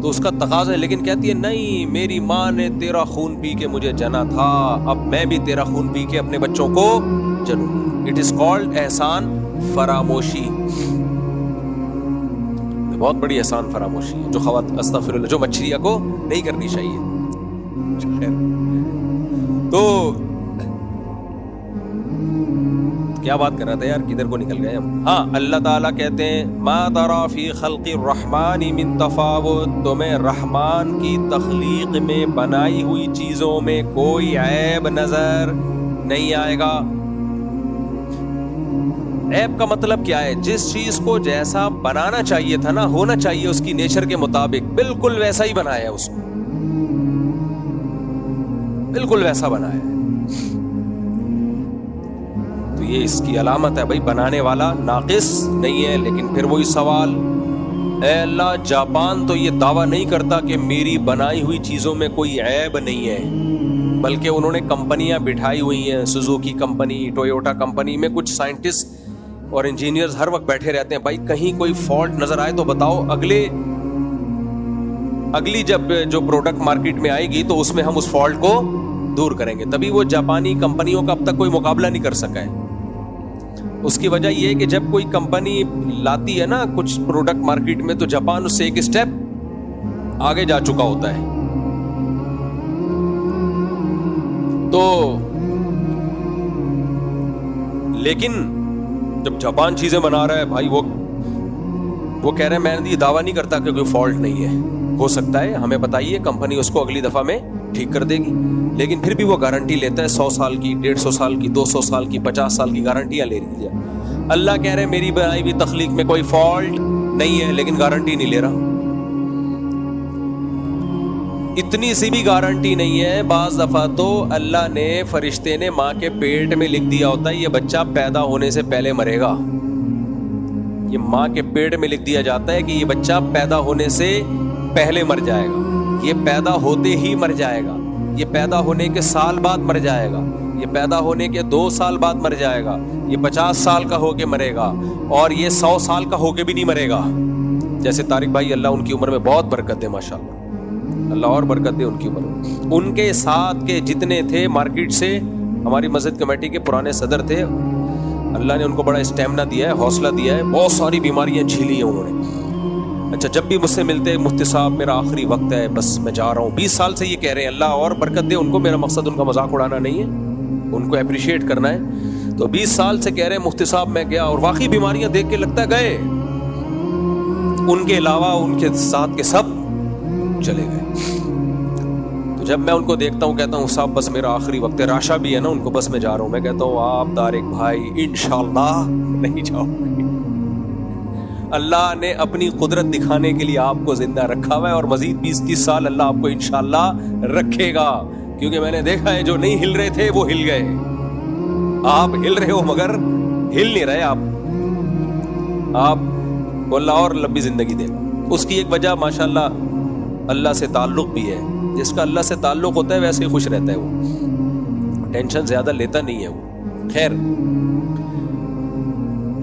تو اس کا تقاضا ہے. لیکن کہتی ہے نہیں, میری ماں نے تیرا خون پی کے مجھے جنا تھا, اب میں بھی تیرا خون پی کے اپنے بچوں کو جنوں. اٹ از کالڈ احسان فراموشی. بہت بڑی احسان فراموشی ہے جو استغفر اللہ, جو مچھریا کو نہیں کرنی چاہیے. خیر, تو کیا بات کر رہا تھا یار, کدھر کو نکل گئے ہم. ہاں, اللہ تعالیٰ کہتے ہیں ما ترى فی خلق الرحمن من تفاوت, تمہیں رحمان کی تخلیق میں بنائی ہوئی چیزوں میں کوئی عیب نظر نہیں آئے گا. عیب کا مطلب کیا ہے؟ جس چیز کو جیسا بنانا چاہیے تھا نا, ہونا چاہیے اس کی نیچر کے مطابق, بالکل ویسا ہی بنایا ہے اس کو, بالکل ویسا بنایا ہے. تو یہ اس کی علامت ہے بھائی, بنانے والا ناقص نہیں ہے. لیکن پھر وہی سوال, اے اللہ, جاپان تو یہ دعویٰ نہیں کرتا کہ میری بنائی ہوئی چیزوں میں کوئی عیب نہیں ہے, بلکہ انہوں نے کمپنیاں بٹھائی ہوئی ہیں, سوزوکی کمپنی, ٹویوٹا کمپنی میں کچھ سائنٹسٹ اور انجینئرز ہر وقت بیٹھے رہتے ہیں. بھائی کہیں کوئی فالٹ نظر آئے تو بتاؤ, اگلی جب جو پروڈکٹ مارکیٹ میں آئے گی تو اس میں ہم اس فالٹ کو دور کریں گے. تبھی وہ جاپانی کمپنیوں کا اب تک کوئی مقابلہ نہیں کر سکا ہے. اس کی وجہ یہ ہے کہ جب کوئی کمپنی لاتی ہے نا کچھ پروڈکٹ مارکیٹ میں, تو جاپان اس سے ایک اسٹیپ آگے جا چکا ہوتا ہے. تو لیکن جب جاپان چیزیں بنا رہا ہے بھائی, وہ کہہ رہے ہیں, میں یہ دعویٰ نہیں کرتا کہ کوئی فالٹ نہیں ہے, ہو سکتا ہے, ہمیں بتائیے, کمپنی اس کو اگلی دفعہ میں ٹھیک کر دے گی. لیکن پھر بھی وہ گارنٹی لیتا ہے 100 سال کی, 150 سال کی, 200 سال کی, 50 سال کی گارنٹیاں لے رہی ہے. اللہ کہہ رہے ہیں میری بنائی ہوئی تخلیق میں کوئی فالٹ نہیں ہے, لیکن گارنٹی نہیں لے رہا. اتنی سی بھی گارنٹی نہیں ہے. بعض دفعہ تو اللہ نے, فرشتے نے ماں کے پیٹ میں لکھ دیا ہوتا ہے یہ بچہ پیدا ہونے سے پہلے مرے گا. یہ ماں کے پیٹ میں لکھ دیا جاتا ہے کہ یہ بچہ پیدا ہونے سے پہلے مر جائے گا, یہ پیدا ہوتے ہی مر جائے گا, یہ پیدا ہونے کے سال بعد مر جائے گا, یہ پیدا ہونے کے 2 سال بعد مر جائے گا, یہ 50 سال کا ہو کے مرے گا, اور یہ 100 سال کا ہو کے بھی نہیں مرے گا. جیسے طارق بھائی, اللہ ان کی عمر میں بہت برکت دے, ماشاءاللہ, اللہ اور برکت دے ان کی عمر میں. ان کے ساتھ کے جتنے تھے مارکیٹ سے, ہماری مسجد کمیٹی کے پرانے صدر تھے, اللہ نے ان کو بڑا اسٹیمنا دیا ہے, حوصلہ دیا ہے, بہت ساری بیماریاں جھیلی ہیں انہوں نے. اچھا, جب بھی مجھ سے ملتے, مفتی صاحب میرا آخری وقت ہے, بس میں جا رہا ہوں. 20 سال سے یہ کہہ رہے ہیں, اللہ اور برکت دے ان کو. میرا مقصد ان کا مذاق اڑانا نہیں ہے, ان کو اپریشیٹ کرنا ہے. تو 20 سال سے کہہ رہے ہیں مفتی صاحب میں گیا, اور واقعی بیماریاں دیکھ کے لگتا ہے گئے, ان کے علاوہ ان کے ساتھ کے سب چلے گئے. تو جب میں ان کو دیکھتا ہوں کہتا ہوں صاحب بس میرا آخری وقت ہے. راشا بھی ہے نا, ان کو بس میں جا رہا ہوں. میں کہتا ہوں آپ طارق بھائی انشاءاللہ نہیں جاؤ گے, اللہ نے اپنی قدرت دکھانے کے لیے آپ کو زندہ رکھا ہوا ہے, اور مزید 20-30 سال اللہ آپ کو انشاءاللہ رکھے گا. کیونکہ میں نے دیکھا ہے جو نہیں ہل رہے تھے وہ ہل گئے. آپ ہل رہے ہو مگر ہل نہیں رہے. آپ کو اللہ اور لمبی زندگی دے. اس کی ایک وجہ ماشاءاللہ اللہ سے تعلق بھی ہے. جس کا اللہ سے تعلق ہوتا ہے ویسے ہی خوش رہتا ہے وہ. ٹینشن زیادہ لیتا نہیں ہے وہ. خیر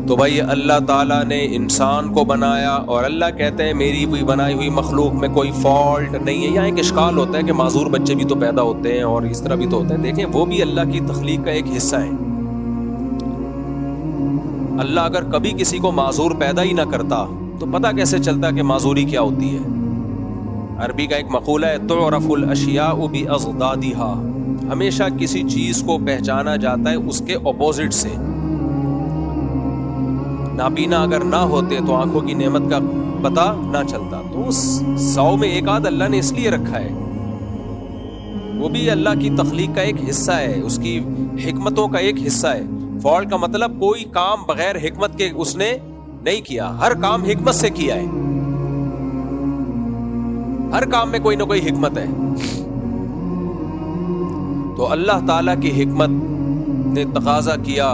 تو بھائی اللہ تعالیٰ نے انسان کو بنایا اور اللہ کہتے ہیں میری بھی بنائی ہوئی مخلوق میں کوئی فالٹ نہیں ہے. یہاں ایک اشکال ہوتا ہے کہ معذور بچے بھی تو پیدا ہوتے ہیں اور اس طرح بھی تو ہوتے ہیں. دیکھیں وہ بھی اللہ کی تخلیق کا ایک حصہ ہے. اللہ اگر کبھی کسی کو معذور پیدا ہی نہ کرتا تو پتہ کیسے چلتا کہ معذوری کیا ہوتی ہے. عربی کا ایک مقولہ ہے تعرف الاشیاء باضدادها. ہمیشہ کسی چیز کو پہچانا جاتا ہے اس کے اپوزٹ سے. نابینا اگر نہ ہوتے تو آنکھوں کی نعمت کا پتہ نہ چلتا. تو اس 100 میں ایک آدھ اللہ نے اس لیے رکھا ہے, وہ بھی اللہ کی تخلیق کا ایک حصہ ہے, اس کی حکمتوں کا ایک حصہ ہے. فالٹ کا مطلب کوئی کام بغیر حکمت کے اس نے نہیں کیا, ہر کام حکمت سے کیا ہے. ہر کام میں کوئی نہ کوئی حکمت ہے. تو اللہ تعالیٰ کی حکمت نے تقاضا کیا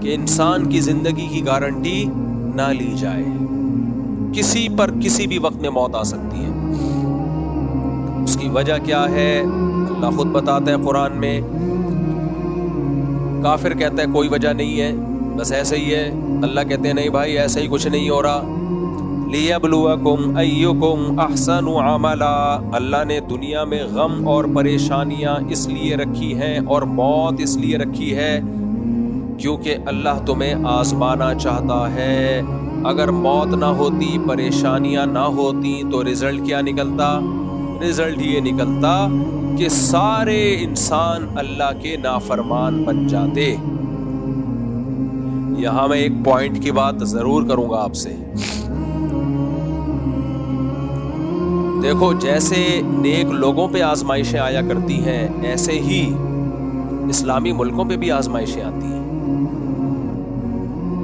کہ انسان کی زندگی کی گارنٹی نہ لی جائے. کسی پر کسی بھی وقت میں موت آ سکتی ہے. اس کی وجہ کیا ہے اللہ خود بتاتا ہے قرآن میں. کافر کہتا ہے کوئی وجہ نہیں ہے, بس ایسے ہی ہے. اللہ کہتے ہیں نہیں بھائی ایسا ہی کچھ نہیں ہو رہا. لِيَبْلُوَكُمْ أَيُّكُمْ أَحْسَنُ عَمَلًا. اللہ نے دنیا میں غم اور پریشانیاں اس لیے رکھی ہیں اور موت اس لیے رکھی ہے کیونکہ اللہ تمہیں آزمانا چاہتا ہے. اگر موت نہ ہوتی, پریشانیاں نہ ہوتی تو رزلٹ کیا نکلتا؟ رزلٹ یہ نکلتا کہ سارے انسان اللہ کے نافرمان بن جاتے. یہاں میں ایک پوائنٹ کی بات ضرور کروں گا آپ سے. دیکھو جیسے نیک لوگوں پہ آزمائشیں آیا کرتی ہیں ایسے ہی اسلامی ملکوں پہ بھی آزمائشیں آتی ہیں.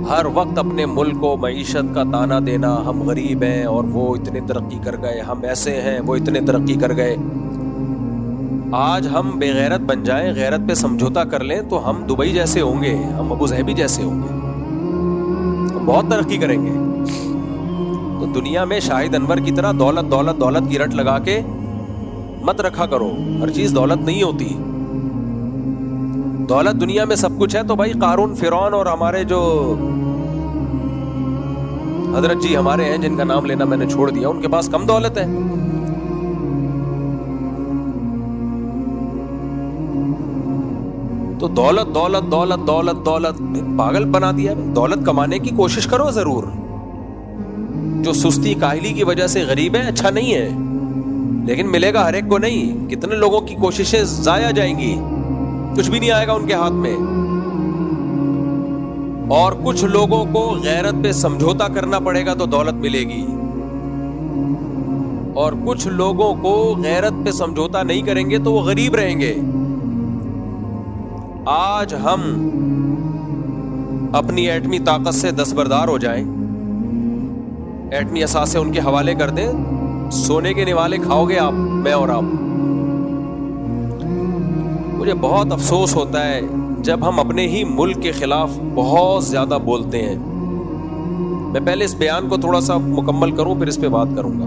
ہر وقت اپنے ملک کو معیشت کا تانا دینا, ہم غریب ہیں اور وہ اتنے ترقی کر گئے, ہم ایسے ہیں وہ اتنے ترقی کر گئے. آج ہم بے غیرت بن جائیں, غیرت پہ سمجھوتا کر لیں تو ہم دبئی جیسے ہوں گے, ہم ابو ظہبی جیسے ہوں گے, ہم بہت ترقی کریں گے. تو دنیا میں شاہد انور کی طرح دولت دولت دولت کی رٹ لگا کے مت رکھا کرو. ہر چیز دولت نہیں ہوتی. دولت دنیا میں سب کچھ ہے تو بھائی قارون, فرعون اور ہمارے جو حضرت جی ہمارے ہیں جن کا نام لینا میں نے چھوڑ دیا, ان کے پاس کم دولت ہے. تو دولت دولت دولت دولت دولت پاگل بنا دیا. دولت کمانے کی کوشش کرو ضرور. جو سستی کاہلی کی وجہ سے غریب ہے اچھا نہیں ہے, لیکن ملے گا ہر ایک کو نہیں. کتنے لوگوں کی کوششیں ضائع جائیں گی, کچھ بھی نہیں آئے گا ان کے ہاتھ میں. اور کچھ لوگوں کو غیرت پہ سمجھوتا کرنا پڑے گا تو دولت ملے گی, اور کچھ لوگوں کو غیرت پہ سمجھوتا نہیں کریں گے تو وہ غریب رہیں گے. آج ہم اپنی ایٹمی طاقت سے دستبردار ہو جائیں, ایٹمی اثاثے ان کے حوالے کر دیں, سونے کے نوالے کھاؤ گے آپ, میں اور آپ. مجھے بہت افسوس ہوتا ہے جب ہم اپنے ہی ملک کے خلاف بہت زیادہ بولتے ہیں. میں پہلے اس بیان کو تھوڑا سا مکمل کروں پھر اس پہ بات کروں گا.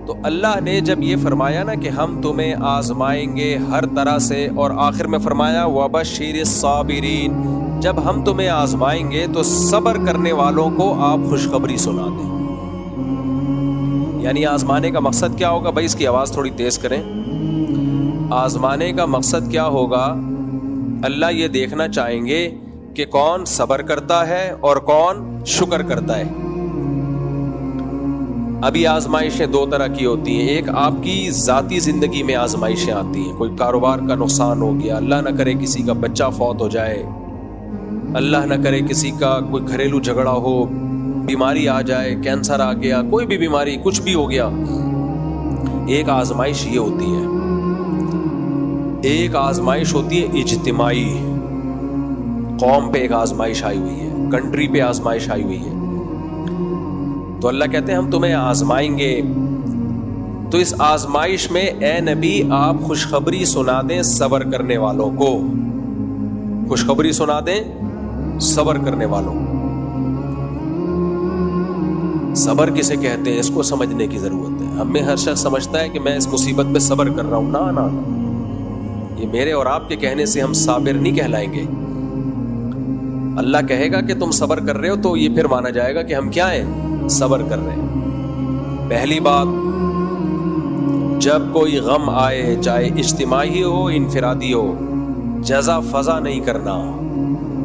تو اللہ نے جب یہ فرمایا نا کہ ہم تمہیں آزمائیں گے ہر طرح سے, اور آخر میں فرمایا وَبَشِّرِ الصَّابِرِينَ, جب ہم تمہیں آزمائیں گے تو صبر کرنے والوں کو آپ خوشخبری سنا دیں. یعنی آزمانے کا مقصد کیا ہوگا؟ بھائی اس کی آواز تھوڑی تیز کریں. آزمانے کا مقصد کیا ہوگا؟ اللہ یہ دیکھنا چاہیں گے کہ کون صبر کرتا ہے اور کون شکر کرتا ہے. ابھی آزمائشیں دو طرح کی ہوتی ہیں. ایک آپ کی ذاتی زندگی میں آزمائشیں آتی ہیں, کوئی کاروبار کا نقصان ہو گیا, اللہ نہ کرے کسی کا بچہ فوت ہو جائے, اللہ نہ کرے کسی کا کوئی گھریلو جھگڑا ہو, بیماری آ جائے, کینسر آ گیا, کوئی بھی بیماری, کچھ بھی ہو گیا. ایک آزمائش یہ ہوتی ہے. ایک آزمائش ہوتی ہے اجتماعی, قوم پہ ایک آزمائش آئی ہوئی ہے, کنٹری پہ آزمائش آئی ہوئی ہے. تو اللہ کہتے ہیں ہم تمہیں آزمائیں گے. تو اس آزمائش میں اے نبی آپ خوشخبری سنا دیں صبر کرنے والوں کو, خوشخبری سنا دیں صبر کرنے والوں. صبر کسے کہتے ہیں اس کو سمجھنے کی ضرورت ہے. ہم میں ہر شخص سمجھتا ہے کہ میں اس مصیبت پہ صبر کر رہا ہوں. نہ یہ میرے اور آپ کے کہنے سے ہم صابر نہیں کہلائیں گے. اللہ کہے گا کہ تم صبر کر رہے ہو تو یہ پھر مانا جائے گا کہ ہم کیا ہیں؟ صبر کر رہے ہیں. پہلی بات، جب کوئی غم آئے، چاہے اجتماعی ہو انفرادی ہو، جزا فضا نہیں کرنا،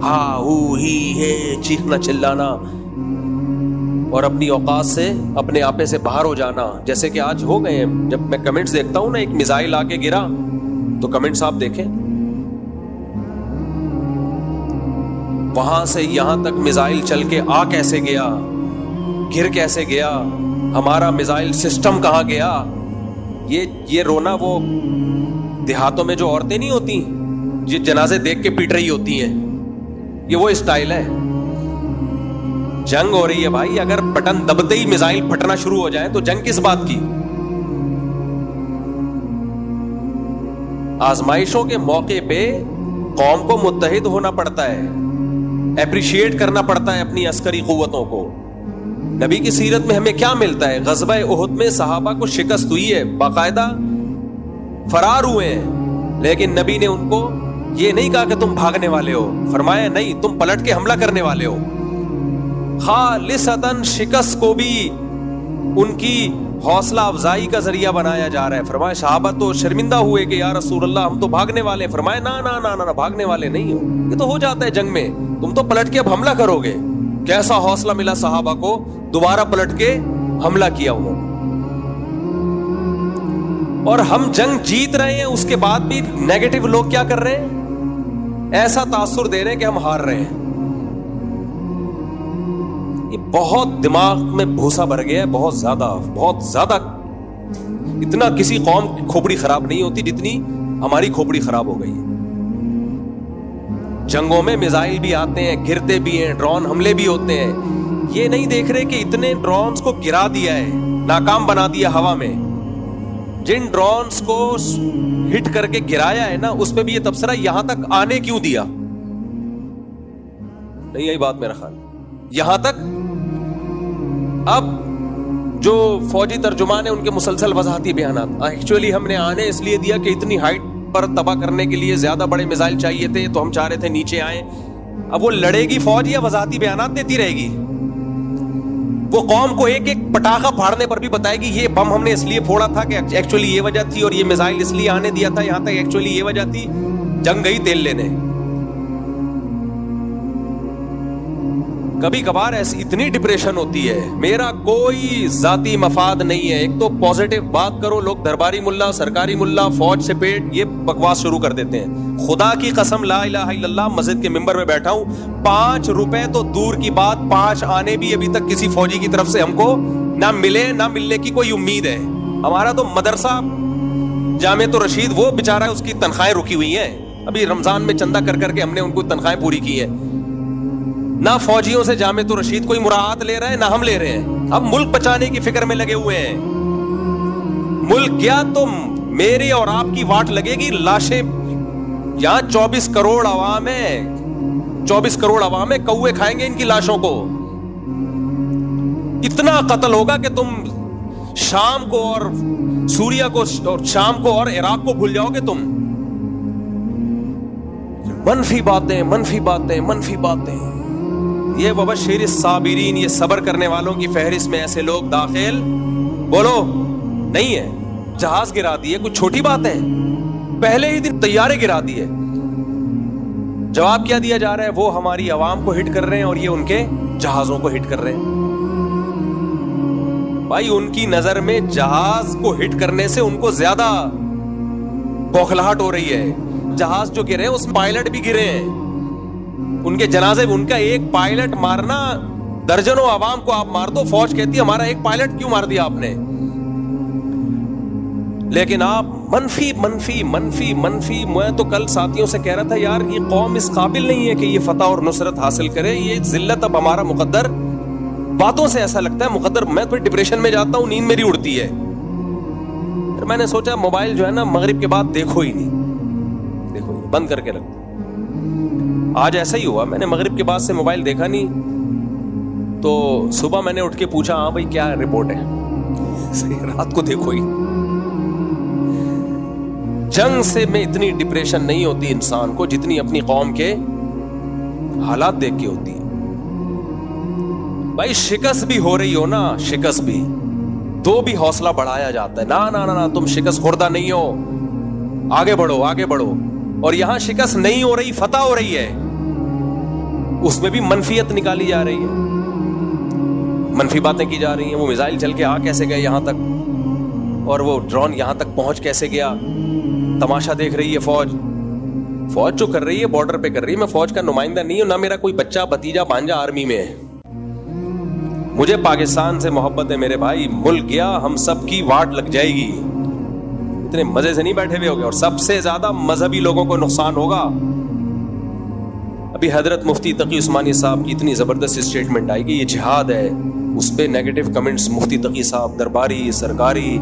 ہاں ہو ہی ہے چیخنا چلانا اور اپنی اوقات سے اپنے آپے سے باہر ہو جانا، جیسے کہ آج ہو گئے ہیں. جب میں کمنٹس دیکھتا ہوں نا، ایک میزائل آ کے گرا تو کمنٹس آپ دیکھیں، وہاں سے یہاں تک میزائل چل کے آ کیسے گیا، گر کیسے گیا، ہمارا میزائل سسٹم کہاں گیا. یہ رونا وہ دیہاتوں میں جو عورتیں نہیں ہوتی یہ جنازے دیکھ کے پیٹ رہی ہوتی ہیں، یہ وہ اسٹائل ہے. جنگ ہو رہی ہے بھائی، اگر بٹن دبتے ہی میزائل پھٹنا شروع ہو جائے تو جنگ کس بات کی. آزمائشوں کے موقع پہ قوم کو متحد ہونا پڑتا ہے، اپریشیٹ کرنا پڑتا ہے اپنی عسکری قوتوں کو. نبی کی سیرت میں ہمیں کیا ملتا ہے؟ غزوہ احد میں صحابہ کو شکست ہوئی ہے، باقاعدہ فرار ہوئے ہیں، لیکن نبی نے ان کو یہ نہیں کہا کہ تم بھاگنے والے ہو، فرمایا نہیں، تم پلٹ کے حملہ کرنے والے ہو. خالصتاً شکست کو بھی ان کی حوصلہ افزائی کا ذریعہ بنایا جا رہا ہے. فرمایا صحابہ تو شرمندہ ہوئے کہ یا رسول اللہ ہم تو بھاگنے والے ہیں. فرمایا نا نا نا نا بھاگنے والے نہیں ہو، یہ تو ہو جاتا ہے جنگ میں، تم تو پلٹ کے اب حملہ کرو گے. کیسا حوصلہ ملا صحابہ کو، دوبارہ پلٹ کے حملہ کیا انہوں نے. اور ہم جنگ جیت رہے ہیں، اس کے بعد بھی نیگیٹو لوگ کیا کر رہے ہیں؟ ایسا تاثر دے رہے ہیں کہ ہم ہار رہے ہیں. یہ بہت دماغ میں بھوسا بھر گیا ہے، بہت زیادہ. اتنا کسی قوم کی کھوپڑی خراب نہیں ہوتی جتنی ہماری کھوپڑی خراب ہو گئی ہے. جنگوں میں میزائل بھی آتے ہیں، گرتے بھی ہیں، ڈرون حملے بھی ہوتے ہیں. یہ نہیں دیکھ رہے کہ اتنے ڈرونز کو گرا دیا ہے، ناکام بنا دیا ہوا میں. جن ڈرونز کو ہٹ کر کے گرایا ہے نا، اس پہ بھی یہ تبصرہ یہاں تک آنے کیوں دیا؟ نہیں یہی بات میرا خیال یہاں تک. اب جو فوجی ترجمان ہیں ان کے مسلسل وضاحتی بیانات، ایکچولی ہم نے آنے اس لیے دیا کہ اتنی ہائٹ پر تباہ کرنے کے لیے زیادہ بڑے میزائل چاہیے تھے، تو ہم چاہ رہے تھے نیچے آئیں. اب وہ لڑے گی فوج یا وضاحتی بیانات دیتی رہے گی؟ وہ قوم کو ایک ایک پٹاخہ پھاڑنے پر بھی بتائے گی یہ بم ہم نے اس لیے پھوڑا تھا کہ ایکچولی یہ وجہ تھی، اور یہ میزائل اس لیے آنے دیا تھا یہاں تک، ایکچولی یہ وجہ تھی. جنگ گئی تیل لینے. کبھی کبھار ایسی اتنی ڈپریشن ہوتی ہے. میرا کوئی ذاتی مفاد نہیں ہے. ایک تو پازیٹو بات کرو، لوگ درباری ملا، سرکاری ملا، فوج سے پیٹ، یہ بکواس شروع کر دیتے ہیں. خدا کی قسم لا الہ الا اللہ، مسجد کے ممبر میں بیٹھا ہوں، 5 روپے تو دور کی بات، 5 آنے بھی ابھی تک کسی فوجی کی طرف سے ہم کو نہ ملے، نہ ملنے کی کوئی امید ہے. ہمارا تو مدرسہ جامعۃ الرشید وہ بیچارہ اس کی تنخواہیں رکی ہوئی ہیں، ابھی رمضان میں چندہ کر کر کے ہم نے ان کو تنخواہیں پوری کی ہے. نہ فوجیوں سے جامعۃ الرشید کوئی مراعات لے رہا ہے، نہ ہم لے رہے ہیں. اب ملک بچانے کی فکر میں لگے ہوئے ہیں. ملک کیا تو میری اور آپ کی واٹ لگے گی. لاشیں یہاں 24 کروڑ عوام ہے، 24 کروڑ عوام ہے، کوے کھائیں گے ان کی لاشوں کو. اتنا قتل ہوگا کہ تم شام کو اور سوریا کو اور شام کو اور عراق کو بھول جاؤ گے تم. منفی باتیں منفی باتیں منفی باتیں. یہ وبشر الصابرین، یہ صبر کرنے والوں کی فہرست میں ایسے لوگ داخل بولو نہیں ہے. جہاز گرا دیے کوئی چھوٹی بات ہے؟ پہلے ہی دن طیارے گرا دیے. جواب کیا دیا جا رہا ہے؟ وہ ہماری عوام کو ہٹ کر رہے ہیں اور یہ ان کے جہازوں کو ہٹ کر رہے ہیں. بھائی ان کی نظر میں جہاز کو ہٹ کرنے سے ان کو زیادہ بوکھلاہٹ ہو رہی ہے. جہاز جو گرے اس پائلٹ بھی گرے ہیں، ان کے جنازے ان کا ایک پائلٹ مارنا، درجنوں عوام کو آپ مار دو، فوج کہتی ہے ہمارا ایک پائلٹ کیوں مار دیا آپ نے. لیکن آپ منفی منفی منفی منفی. میں تو کل ساتھیوں سے کہہ رہا تھا یار یہ قوم اس قابل نہیں ہے کہ یہ فتح اور نصرت حاصل کرے، یہ ذلت اب ہمارا مقدر. باتوں سے ایسا لگتا ہے مقدر. میں تو ڈپریشن میں جاتا ہوں، نیند میری اڑتی ہے. پھر میں نے سوچا موبائل جو ہے نا مغرب کے بعد دیکھو ہی نہیں، بند کر کے رکھ. آج ایسا ہی ہوا، میں نے مغرب کے بعد سے موبائل دیکھا نہیں، تو صبح میں نے اٹھ کے پوچھا ہاں بھائی کیا رپورٹ ہے. رات کو دیکھو ہی. جنگ سے میں اتنی ڈپریشن نہیں ہوتی انسان کو جتنی اپنی قوم کے حالات دیکھ کے ہوتی ہے. بھائی شکست بھی ہو رہی ہو نا، شکست بھی تو بھی حوصلہ بڑھایا جاتا ہے. نا نا نا تم شکست خوردہ نہیں ہو، آگے بڑھو آگے بڑھو. اور یہاں شکست نہیں ہو رہی، فتح ہو رہی ہے، اس میں بھی منفیت نکالی جا رہی ہے، منفی باتیں کی جا رہی ہیں. وہ میزائل چل کے آ کیسے گئے یہاں تک، اور وہ ڈرون یہاں تک پہنچ کیسے گیا. تماشا دیکھ رہی ہے فوج جو کر رہی ہے بارڈر پہ کر رہی ہے. میں فوج کا نمائندہ نہیں ہوں، نہ میرا کوئی بچہ بھتیجا بھانجا آرمی میں ہے. مجھے پاکستان سے محبت ہے میرے بھائی. ملک گیا ہم سب کی واٹ لگ جائے گی. اتنے مزے سے نہیں بیٹھے ہوئے ہوگے، اور سب سے زیادہ مذہبی لوگوں کو نقصان ہوگا. ابھی حضرت مفتی تقی عثمانی صاحب کی اتنی زبردست اسٹیٹمنٹ آئی کہ یہ جہاد ہے، اس پہ نیگیٹو کمنٹس مفتی تقی صاحب درباری سرکاری.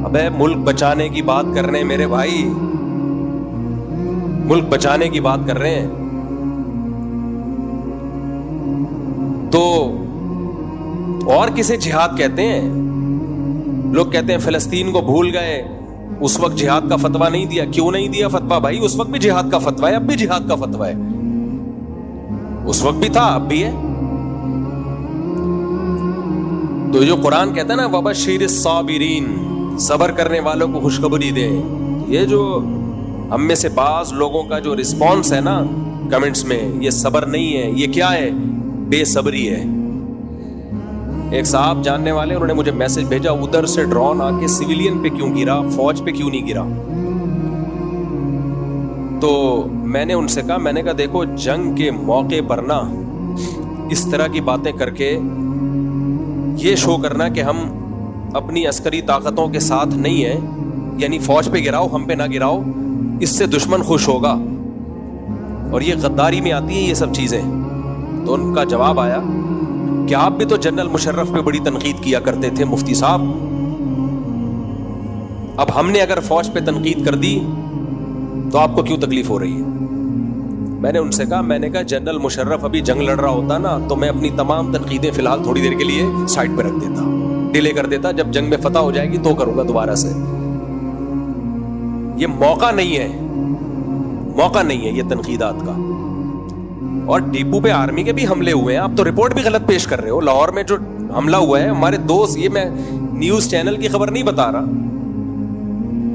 ابے ملک بچانے کی بات کر رہے ہیں میرے بھائی، ملک بچانے کی بات کر رہے ہیں. تو اور کسے جہاد کہتے ہیں؟ لوگ کہتے ہیں فلسطین کو بھول گئے، اس وقت جہاد کا فتویٰ نہیں دیا. کیوں نہیں دیا فتویٰ بھائی؟ اس وقت بھی جہاد کا فتویٰ ہے، اب بھی جہاد کا فتویٰ ہے. اس وقت بھی تھا، اب بھی ہے. تو جو قرآن کہتا ہے نا وَبَشِّرِ الصَّابِرِينَ، صبر کرنے والوں کو خوشخبری دے. یہ جو ہم میں سے بعض لوگوں کا جو رسپانس ہے نا کمنٹس میں، یہ صبر نہیں ہے، یہ کیا ہے؟ بے صبری ہے. ایک صاحب جاننے والے انہوں نے مجھے میسج بھیجا، ادھر سے ڈرون آ کے سویلین پہ کیوں گرا، فوج پہ کیوں نہیں گرا؟ تو میں نے ان سے کہا، میں نے کہا دیکھو جنگ کے موقع پر نا اس طرح کی باتیں کر کے یہ شو کرنا کہ ہم اپنی عسکری طاقتوں کے ساتھ نہیں ہیں، یعنی فوج پہ گراؤ ہم پہ نہ گراؤ، اس سے دشمن خوش ہوگا، اور یہ غداری میں آتی ہیں یہ سب چیزیں. تو ان کا جواب آیا کہ آپ بھی تو جنرل مشرف پہ بڑی تنقید کیا کرتے تھے مفتی صاحب، اب ہم نے اگر فوج پہ تنقید کر دی تو آپ کو کیوں تکلیف ہو رہی ہے؟ میں نے ان سے کہا، میں نے کہا جنرل مشرف ابھی جنگ لڑ رہا ہوتا نا تو میں اپنی تمام تنقیدیں فی الحال تھوڑی دیر کے لیے سائڈ پہ رکھ دیتا، ڈیلے کر دیتا، جب جنگ میں فتح ہو جائے گی تو کروں گا دوبارہ سے. یہ موقع نہیں ہے، موقع نہیں ہے یہ تنقیدات کا. اور ڈیپو پہ آرمی کے بھی حملے ہوئے ہیں، آپ تو رپورٹ بھی غلط پیش کر رہے ہو. لاہور میں جو حملہ ہوا ہے ہمارے دوست، یہ میں نیوز چینل کی خبر نہیں بتا رہا،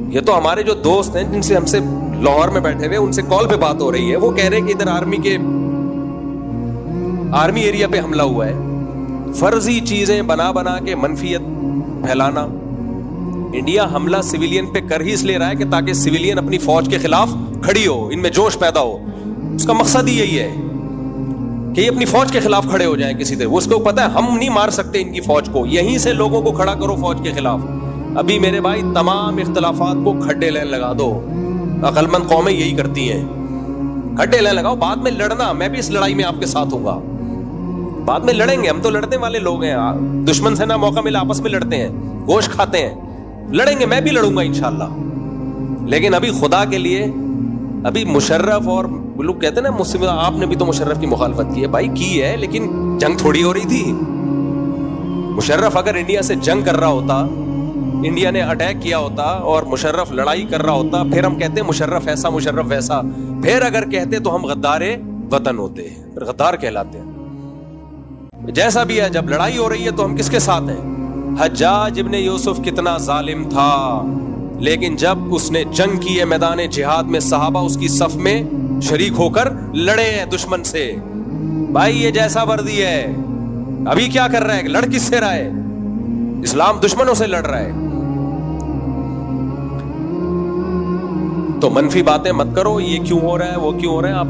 یہ تو ہمارے جو دوست ہیں جن سے ہم سے لاہور میں بیٹھے ہوئے ان سے کال پہ بات ہو رہی ہے، وہ کہہ رہے ہیں کہ ادھر آرمی ایریا پہ حملہ ہوا ہے. فرضی چیزیں بنا کے منفیت پھیلانا. انڈیا حملہ سویلین پہ کر ہی اس لیے رہا ہے کہ تاکہ سویلین اپنی فوج کے خلاف کھڑی ہو، ان میں جوش پیدا ہو. اس کا مقصد ہی یہی ہے کہ یہ اپنی فوج کے خلاف کھڑے ہو جائیں کسی طرح. اس کو پتا ہے ہم نہیں مار سکتے ان کی فوج کو، یہیں سے لوگوں کو کھڑا کرو فوج کے خلاف. ابھی میرے بھائی تمام اختلافات کو کھڈے لین لگا دو. عقل مند قومیں یہی کرتی ہیں، کھڈے لین لگاؤ، بعد میں لڑنا. میں بھی اس لڑائی میں آپ کے ساتھ ہوں گا، بعد میں لڑیں گے، ہم تو لڑنے والے لوگ ہیں. دشمن سے نہ موقع ملا آپس میں لڑتے ہیں، گوشت کھاتے ہیں، لڑیں گے، میں بھی لڑوں گا انشاءاللہ. لیکن ابھی خدا کے لیے، ابھی مشرف اور لوگ کہتے ہیں نا مسلم، آپ نے بھی تو مشرف کی مخالفت کی ہے. بھائی کی ہے، لیکن جنگ تھوڑی ہو رہی تھی. مشرف اگر انڈیا سے جنگ کر رہا ہوتا، انڈیا نے اٹیک کیا ہوتا اور مشرف لڑائی کر رہا ہوتا، پھر ہم کہتے ہیں مشرف ایسا مشرف ویسا. پھر اگر کہتے تو ہم غدار وطن ہوتے، پھر غدار کہلاتے ہیں. جیسا بھی ہے، جب لڑائی ہو رہی ہے تو ہم کس کے ساتھ ہیں؟ حجاج ابن یوسف کتنا ظالم تھا، لیکن جب اس نے جنگ کی ہے میدان جہاد میں، صحابہ اس کی صف میں شریک ہو کر لڑے ہیں دشمن سے. بھائی یہ جیسا وردی ہے، ابھی کیا کر رہا ہے؟ لڑ کس سے رہا ہے؟ اسلام دشمنوں سے لڑ رہا ہے. تو منفی باتیں مت کرو، یہ کیوں ہو رہا ہے وہ کیوں ہو رہا ہے. آپ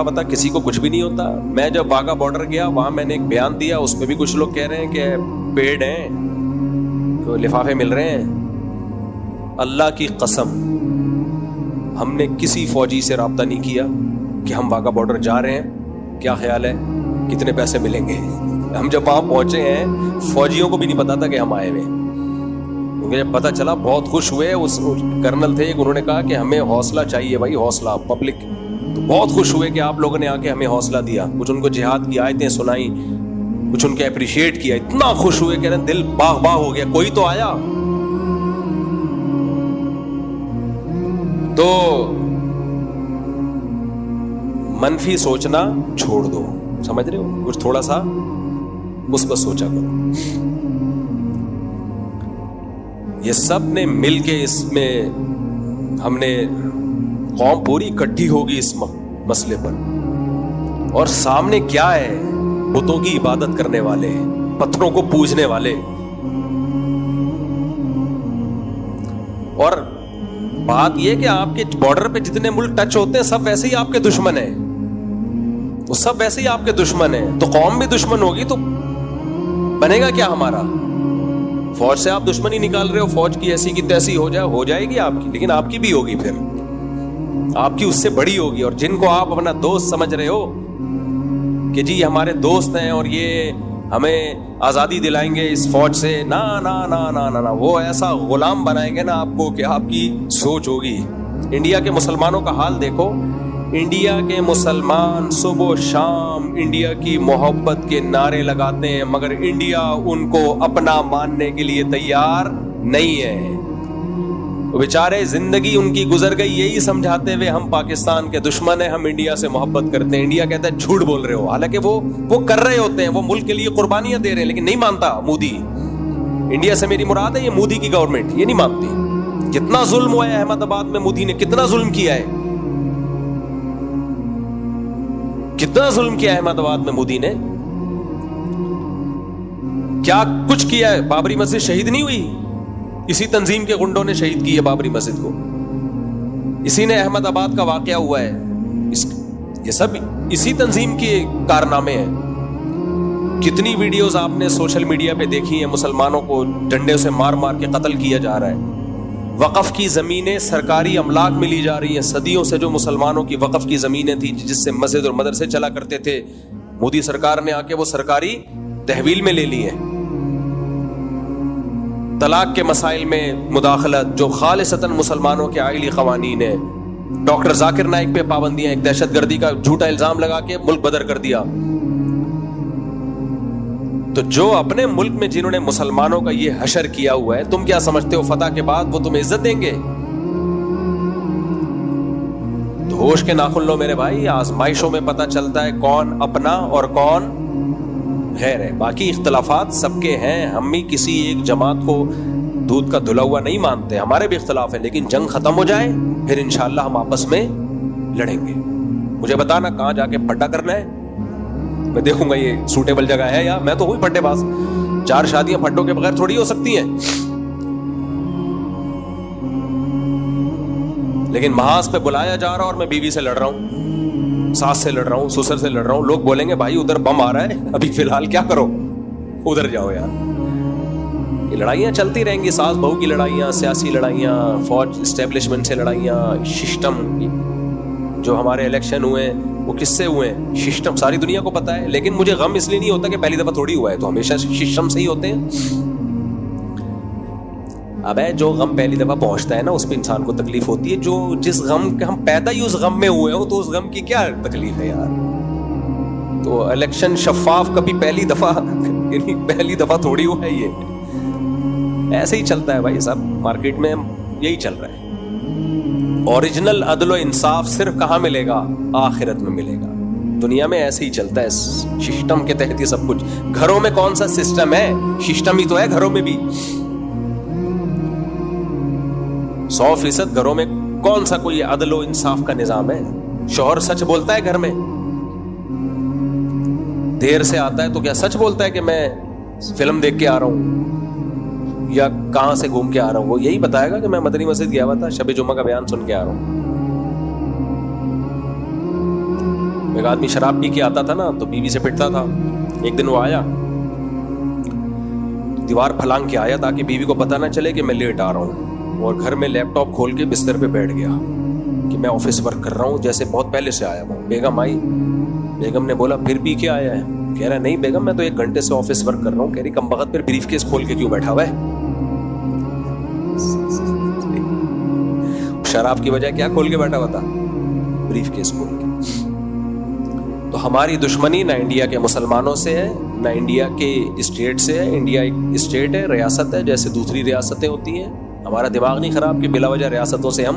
بتا کسی کو کچھ بھی نہیں ہوتا. میں جب واگا بارڈر گیا وہاں میں نے ایک بیان دیا، اس پہ بھی کچھ لوگ کہہ رہے ہیں کہ پیڈ ہیں، لفافے مل رہے ہیں. اللہ کی قسم ہم نے کسی فوجی سے رابطہ نہیں کیا کہ ہم واگا بارڈر جا رہے ہیں، کیا خیال ہے کتنے پیسے ملیں گے. ہم جب وہاں پہنچے ہیں فوجیوں کو بھی نہیں پتا تھا کہ ہم آئے ہوئے. کیونکہ جب پتا چلا بہت خوش ہوئے. اس کرنل تھے، انہوں نے کہا کہ ہمیں حوصلہ چاہیے بھائی، حوصلہ پبلک. تو بہت خوش ہوئے کہ آپ لوگوں نے آ کے ہمیں حوصلہ دیا، کچھ ان کو جہاد کی آیتیں سنائیں، کچھ ان کے اپریشیٹ کیا. اتنا خوش ہوئے کہ دل باغ باغ ہو گیا. کوئی تو آیا. تو منفی سوچنا چھوڑ دو, سمجھ رہے ہو, کچھ تھوڑا سا مثبت سوچا کرو. یہ سب نے مل کے اس میں ہم نے قوم پوری اکٹھی ہوگی اس مسئلے پر, اور سامنے کیا ہے, بتوں کی عبادت کرنے والے, پتھروں کو پوجنے والے. اور بات یہ کہ آپ کے بارڈر پہ جتنے ملک ٹچ ہوتے ہیں سب ویسے ہی آپ کے دشمن ہیں, وہ سب ویسے ہی آپ کے دشمن ہیں. تو قوم بھی دشمن ہوگی تو بنے گا کیا ہمارا؟ فوج سے آپ دشمنی نکال رہے ہو, فوج کی ایسی کی تیسی ہو جائے گی آپ کی, لیکن آپ کی بھی ہوگی, پھر آپ کی اس سے بڑی ہوگی. اور جن کو آپ اپنا دوست سمجھ رہے ہو کہ جی ہمارے دوست ہیں اور یہ ہمیں آزادی دلائیں گے اس فوج سے, نا نا نا نا نا, وہ ایسا غلام بنائیں گے نا آپ کو کہ آپ کی سوچ ہوگی. انڈیا کے مسلمانوں کا حال دیکھو, انڈیا کے مسلمان صبح و شام انڈیا کی محبت کے نعرے لگاتے ہیں, مگر انڈیا ان کو اپنا ماننے کے لیے تیار نہیں ہے. بیچارے زندگی ان کی گزر گئی یہی سمجھاتے ہوئے ہم پاکستان کے دشمن ہیں, ہم انڈیا سے محبت کرتے ہیں. انڈیا کہتا ہے جھوٹ بول رہے ہو, حالانکہ وہ کر رہے ہوتے ہیں, وہ ملک کے لیے قربانیاں دے رہے ہیں, لیکن نہیں مانتا مودی. انڈیا سے میری مراد ہے یہ مودی کی گورنمنٹ, یہ نہیں مانتی. کتنا ظلم ہوا ہے احمد آباد میں, مودی نے کتنا ظلم کیا ہے, کتنا ظلم کیا ہے احمد آباد میں مودی نے, کیا کچھ کیا ہے. بابری مسجد شہید نہیں ہوئی, اسی تنظیم کے گنڈوں نے شہید کی ہے بابری مسجد کو, اسی نے احمد آباد کا واقعہ ہوا ہے, یہ سب اسی تنظیم کے کارنامے ہیں. کتنی ویڈیوز آپ نے سوشل میڈیا پہ دیکھی ہیں, مسلمانوں کو ڈنڈے سے مار مار کے قتل کیا جا رہا ہے. وقف کی زمینیں سرکاری املاک میں لی جا رہی ہیں. صدیوں سے جو مسلمانوں کی وقف کی زمینیں تھیں جس سے مسجد اور مدرسے چلا کرتے تھے, مودی سرکار نے آ کے وہ سرکاری تحویل میں لے لی ہیں. طلاق کے مسائل میں مداخلت جو خالصتاً مسلمانوں کے آئلی قوانین ہیں. ڈاکٹر ذاکر نائک پہ پابندیاں, ایک دہشت گردی کا جھوٹا الزام لگا کے ملک بدر کر دیا. تو جو اپنے ملک میں جنہوں نے مسلمانوں کا یہ حشر کیا ہوا ہے, تم کیا سمجھتے ہو فتح کے بعد وہ تمہیں عزت دیں گے؟ تو ہوش کے ناخن لو میرے بھائی, آزمائشوں میں پتہ چلتا ہے کون اپنا اور کون غیر ہے. باقی اختلافات سب کے ہیں, ہم بھی کسی ایک جماعت کو دودھ کا دھلا ہوا نہیں مانتے, ہمارے بھی اختلاف ہیں, لیکن جنگ ختم ہو جائے پھر انشاءاللہ ہم آپس میں لڑیں گے. مجھے بتانا کہاں جا کے پھڈا کرنا ہے, میں دیکھوں گا یہ سوٹیبل جگہ ہے یا. میں تو ہوئی پھڈے باز, 4 شادیاں پھڈوں کے بغیر تھوڑی ہو سکتی ہیں. لیکن محاذ پہ بلایا جا رہا اور میں بیوی سے لڑ رہا ہوں, ساس سے لڑ رہا ہوں, سسر سے لڑ رہا ہوں, لوگ بولیں گے بھائی ادھر بم آ رہا ہے, ابھی فی الحال کیا کرو, ادھر جاؤ یار. یہ لڑائیاں چلتی رہیں گی, ساس بہو کی لڑائیاں, سیاسی لڑائیاں, فوج اسٹیبلشمنٹ سے لڑائیاں, سسٹم. جو ہمارے الیکشن ہوئے وہ کس سے ہوئے ہیں, سسٹم ساری دنیا کو پتا ہے. لیکن مجھے غم اس لیے نہیں ہوتا کہ پہلی دفعہ تھوڑی ہوا ہے, تو ہمیشہ سسٹم سے ہی ہوتے ہیں. اب ہے جو غم پہلی دفعہ پہنچتا ہے نا اس پہ انسان کو تکلیف ہوتی ہے. جو جس غم کے ہم پیدا ہی اس غم میں ہوئے ہوں تو اس غم کی کیا تکلیف ہے یار. تو الیکشن شفاف کبھی پہلی دفعہ یعنی پہلی دفعہ تھوڑی ہوا ہے, یہ ایسے ہی چلتا ہے بھائی سب مارکیٹ میں, یہی چل رہا ہے. اوریجنل عدل و انصاف صرف کہاں ملے گا؟ آخرت میں ملے گا. دنیا میں ایسے ہی چلتا ہے, سسٹم کے تحت ہی سب کچھ. گھروں میں کون سا سسٹم ہے؟ سسٹم ہی تو ہے گھروں میں بھی. 100% گھروں میں کون سا کوئی عدل و انصاف کا نظام ہے؟ شوہر سچ بولتا ہے گھر میں؟ دیر سے آتا ہے تو کیا سچ بولتا ہے کہ میں فلم دیکھ کے آ رہا ہوں یا کہاں سے گھوم کے آ رہا ہوں؟ وہ یہی بتائے گا کہ میں مدنی مسجد گیا ہوا تھا, شب جمعہ کا بیان سن کے آ رہا ہوں. ایک آدمی شراب پی کے آتا تھا نا تو بیوی سے پٹتا تھا. ایک دن وہ آیا, دیوار پھلانگ کے آیا تاکہ بیوی کو پتہ نہ چلے کہ میں لیٹ آ رہا ہوں, اور گھر میں لیپ ٹاپ کھول کے بستر پہ بیٹھ گیا کہ میں آفس ورک کر رہا ہوں جیسے بہت پہلے سے آیا ہوں. بیگم آئی, بیگم نے بولا پھر پی کے آیا ہے؟ کہہ رہا نہیں بیگم میں تو 1 گھنٹے سے آفس ورک کر رہا ہوں. کہہ رہی کم بخت پھر بریف کیس کھول کے کیوں بیٹھا ہوا ہے؟ شراب کی وجہ کیا کھول کے بیٹھا ہوا تھا؟ بریف کیس کھول کے. تو ہماری دشمنی نہ انڈیا کے مسلمانوں سے ہے نہ انڈیا کے اسٹیٹ سے ہے. انڈیا ایک اسٹیٹ ہے, ریاست ہے, جیسے دوسری ریاستیں ہوتی ہیں. ہمارا دماغ نہیں خراب کہ بلا وجہ ریاستوں سے ہم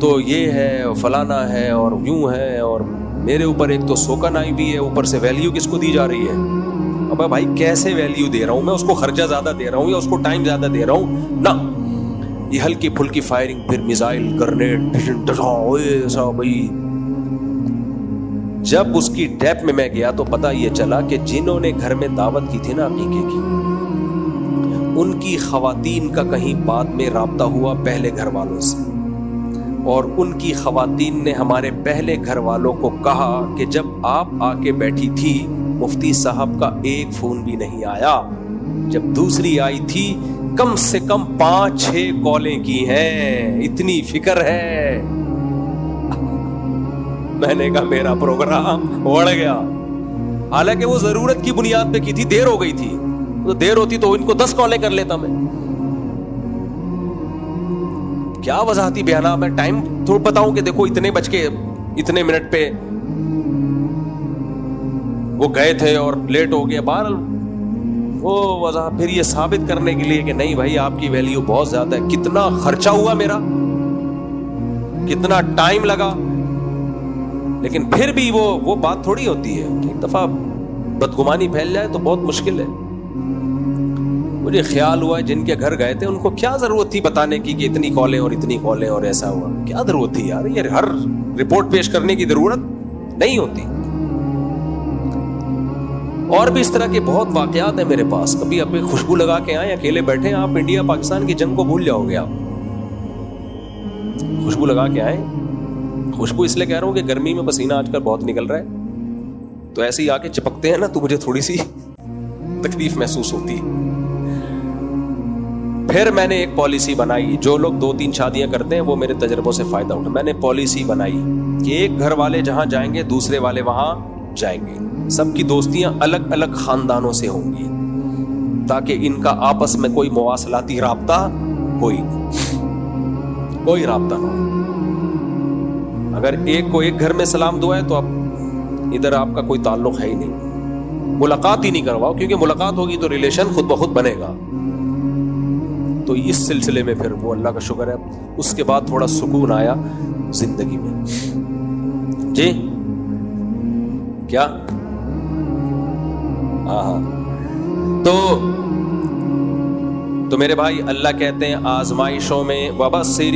تو یہ ہے فلانا ہے اور یوں ہے، اور میرے اوپر ایک تو سوکن آئی بھی ہے، اوپر سے ویلیو کس کو دی جا رہی ہے؟ ابے بھائی کیسے ویلیو دے رہا ہوں میں اس کو؟ خرچہ زیادہ دے رہا ہوں یا اس کو ٹائم زیادہ دے رہا ہوں؟ نہ، یہ ہلکی پھلکی فائرنگ، پھر میزائل، گرنیڈ، ایسا بھائی۔ جب اس کی ڈیپ میں گیا تو پتہ یہ چلا کہ جنہوں نے گھر میں دعوت کی تھی نا عقیقے کی، ان کی خواتین کا کہیں بعد میں رابطہ ہوا پہلے گھر والوں سے، اور ان کی خواتین نے ہمارے پہلے گھر والوں کو کہا کہ جب آپ آ کے بیٹھی تھی مفتی صاحب کا ایک فون بھی نہیں آیا، جب دوسری آئی تھی کم سے کم 5-6 کالیں کی ہیں، اتنی فکر ہے۔ میں نے کہا میرا پروگرام اڑ گیا، حالانکہ وہ ضرورت کی بنیاد پہ کی تھی، دیر ہو گئی تھی، تو دیر ہوتی تو ان کو 10 کالیں کر لیتا میں۔ کیا وضاحتی بیانات میں ٹائم تھوڑا بتاؤں کہ دیکھو اتنے بج کے اتنے منٹ پہ وہ گئے تھے اور لیٹ ہو گیا، بہرحال وہ وضاحت پھر یہ ثابت کرنے کے لیے کہ نہیں بھائی آپ کی ویلیو بہت زیادہ ہے، کتنا خرچہ ہوا میرا، کتنا ٹائم لگا، لیکن پھر بھی وہ بات تھوڑی ہوتی ہے کہ ایک دفعہ بدگمانی پھیل جائے تو بہت مشکل ہے۔ مجھے خیال ہوا جن کے گھر گئے تھے ان کو کیا ضرورت تھی بتانے کی کہ اتنی کالیں اور اتنی کالیں اور ایسا ہوا، کیا ضرورت تھی یار؟ یہ ہر رپورٹ پیش کرنے کی ضرورت نہیں ہوتی۔ اور بھی اس طرح کے بہت واقعات ہیں میرے پاس۔ کبھی اپنی خوشبو لگا کے آئیں، اکیلے بیٹھے آپ انڈیا پاکستان کی جنگ کو بھول جاؤ گے، آپ خوشبو لگا کے آئیں۔ خوشبو اس لیے کہہ رہا ہوں کہ گرمی میں پسینہ آج کل بہت نکل رہا ہے، تو ایسے ہی آ کے چپکتے ہیں نا تو مجھے تھوڑی سی تکلیف محسوس ہوتی ہے۔ پھر میں نے ایک پالیسی بنائی، جو لوگ 2-3 شادیاں کرتے ہیں وہ میرے تجربوں سے فائدہ اٹھا، میں نے پالیسی بنائی کہ ایک گھر والے جہاں جائیں گے دوسرے والے وہاں جائیں گے، سب کی دوستیاں الگ الگ خاندانوں سے ہوں گی تاکہ ان کا آپس میں کوئی مواصلاتی رابطہ کوئی رابطہ نہ ہو۔ اگر ایک کو ایک گھر میں سلام دعا ہے تو اب ادھر آپ کا کوئی تعلق ہے ہی نہیں، ملاقات ہی نہیں کرواؤ، کیونکہ ملاقات ہوگی تو ریلیشن خود بخود بنے گا۔ تو اس سلسلے میں پھر وہ اللہ کا شکر ہے اس کے بعد تھوڑا سکون آیا زندگی میں۔ جی کیا؟ ہاں تو میرے بھائی اللہ کہتے ہیں آزمائشوں میں وبشر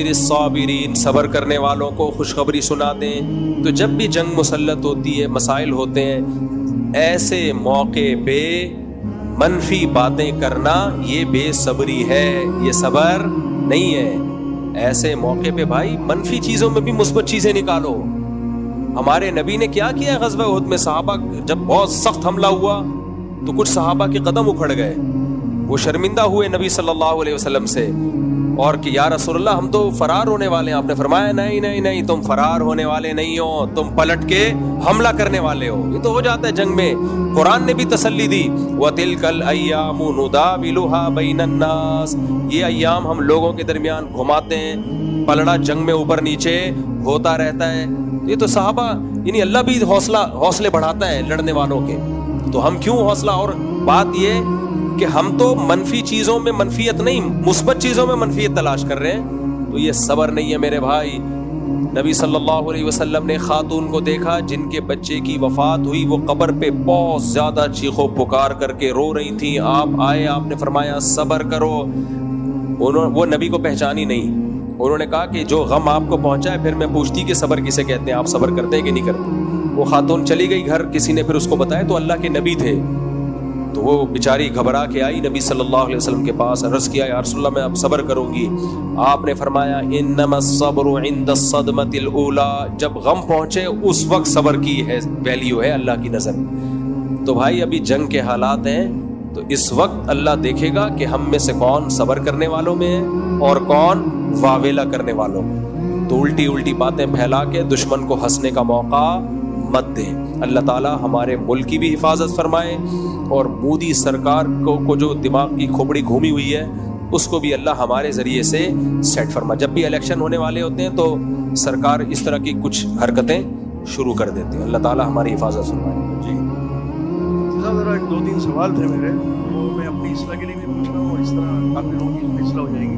الصابرین، صبر کرنے والوں کو خوشخبری سنا دیں۔ تو جب بھی جنگ مسلط ہوتی ہے، مسائل ہوتے ہیں، ایسے موقع پہ منفی باتیں کرنا یہ بے صبری ہے، یہ صبر نہیں ہے۔ ایسے موقع پہ بھائی منفی چیزوں میں بھی مثبت چیزیں نکالو۔ ہمارے نبی نے کیا کیا غزوہ احد میں؟ صحابہ جب بہت سخت حملہ ہوا تو کچھ صحابہ کے قدم اکھڑ گئے، وہ شرمندہ ہوئے نبی صلی اللہ علیہ وسلم سے، اور کہ یا رسول اللہ ہم تو فرار ہونے والے ہیں۔ آپ نے فرمایا نہیں نہیں نہیں، تم فرار ہونے والے نہیں ہو، تم پلٹ کے حملہ کرنے والے ہو۔ یہ تو ہو جاتا ہے جنگ میں، قرآن نے بھی تسلی دی وَتِلْكَ الْأَيَّامُ نُدَاوِلُهَا بَيْنَ النَّاسِ، یہ ایام ہم لوگوں کے درمیان گھماتے ہیں، پلڑا جنگ میں اوپر نیچے ہوتا رہتا ہے۔ یہ تو صحابہ یعنی اللہ بھی حوصلے بڑھاتا ہے لڑنے والوں کے، تو ہم کیوں حوصلہ؟ اور بات یہ کہ ہم تو منفی چیزوں میں منفیت نہیں، مثبت چیزوں میں منفیت تلاش کر رہے ہیں، تو یہ صبر نہیں ہے میرے بھائی۔ نبی صلی اللہ علیہ وسلم نے خاتون کو دیکھا جن کے بچے کی وفات ہوئی، وہ قبر پہ بہت زیادہ چیخو پکار کر کے رو رہی تھیں، آپ آئے، آپ نے فرمایا صبر کرو۔ وہ نبی کو پہچانی نہیں، انہوں نے کہا کہ جو غم آپ کو پہنچا ہے، پھر میں پوچھتی کہ صبر کسے کہتے ہیں، آپ صبر کرتے ہیں کہ نہیں کرتے؟ وہ خاتون چلی گئی گھر، کسی نے پھر اس کو بتایا تو اللہ کے نبی تھے، تو وہ بیچاری گھبرا کے آئی نبی صلی اللہ علیہ وسلم کے پاس، عرض کیا یا رسول اللہ میں اب صبر کروں گی۔ آپ نے فرمایا انما الصبر عند الصدمۃ الاولى، جب غم پہنچے اس وقت صبر کی ہے ویلیو ہے اللہ کی نظر میں۔ تو بھائی ابھی جنگ کے حالات ہیں، تو اس وقت اللہ دیکھے گا کہ ہم میں سے کون صبر کرنے والوں میں ہے اور کون واویلا کرنے والوں میں۔ تو الٹی باتیں پھیلا کے دشمن کو ہنسنے کا موقع مت دیں۔ اللہ تعالی ہمارے ملک کی بھی حفاظت فرمائے، اور مودی سرکار کو جو دماغ کی کھوپڑی گھومی ہوئی ہے اس کو بھی اللہ ہمارے ذریعے سے سیٹ فرمائے۔ جب بھی الیکشن ہونے والے ہوتے ہیں تو سرکار اس طرح کی کچھ حرکتیں شروع کر دیتے ہیں، اللہ تعالی ہماری حفاظت فرمائے۔ جی ذرا 2-3 سوال تھے میرے، وہ میں اپنی اصلاح کے لیے بھی پوچھ رہا ہوں، اور اس طرح کافی لوگوں کی اصلاح ہو جائے گی۔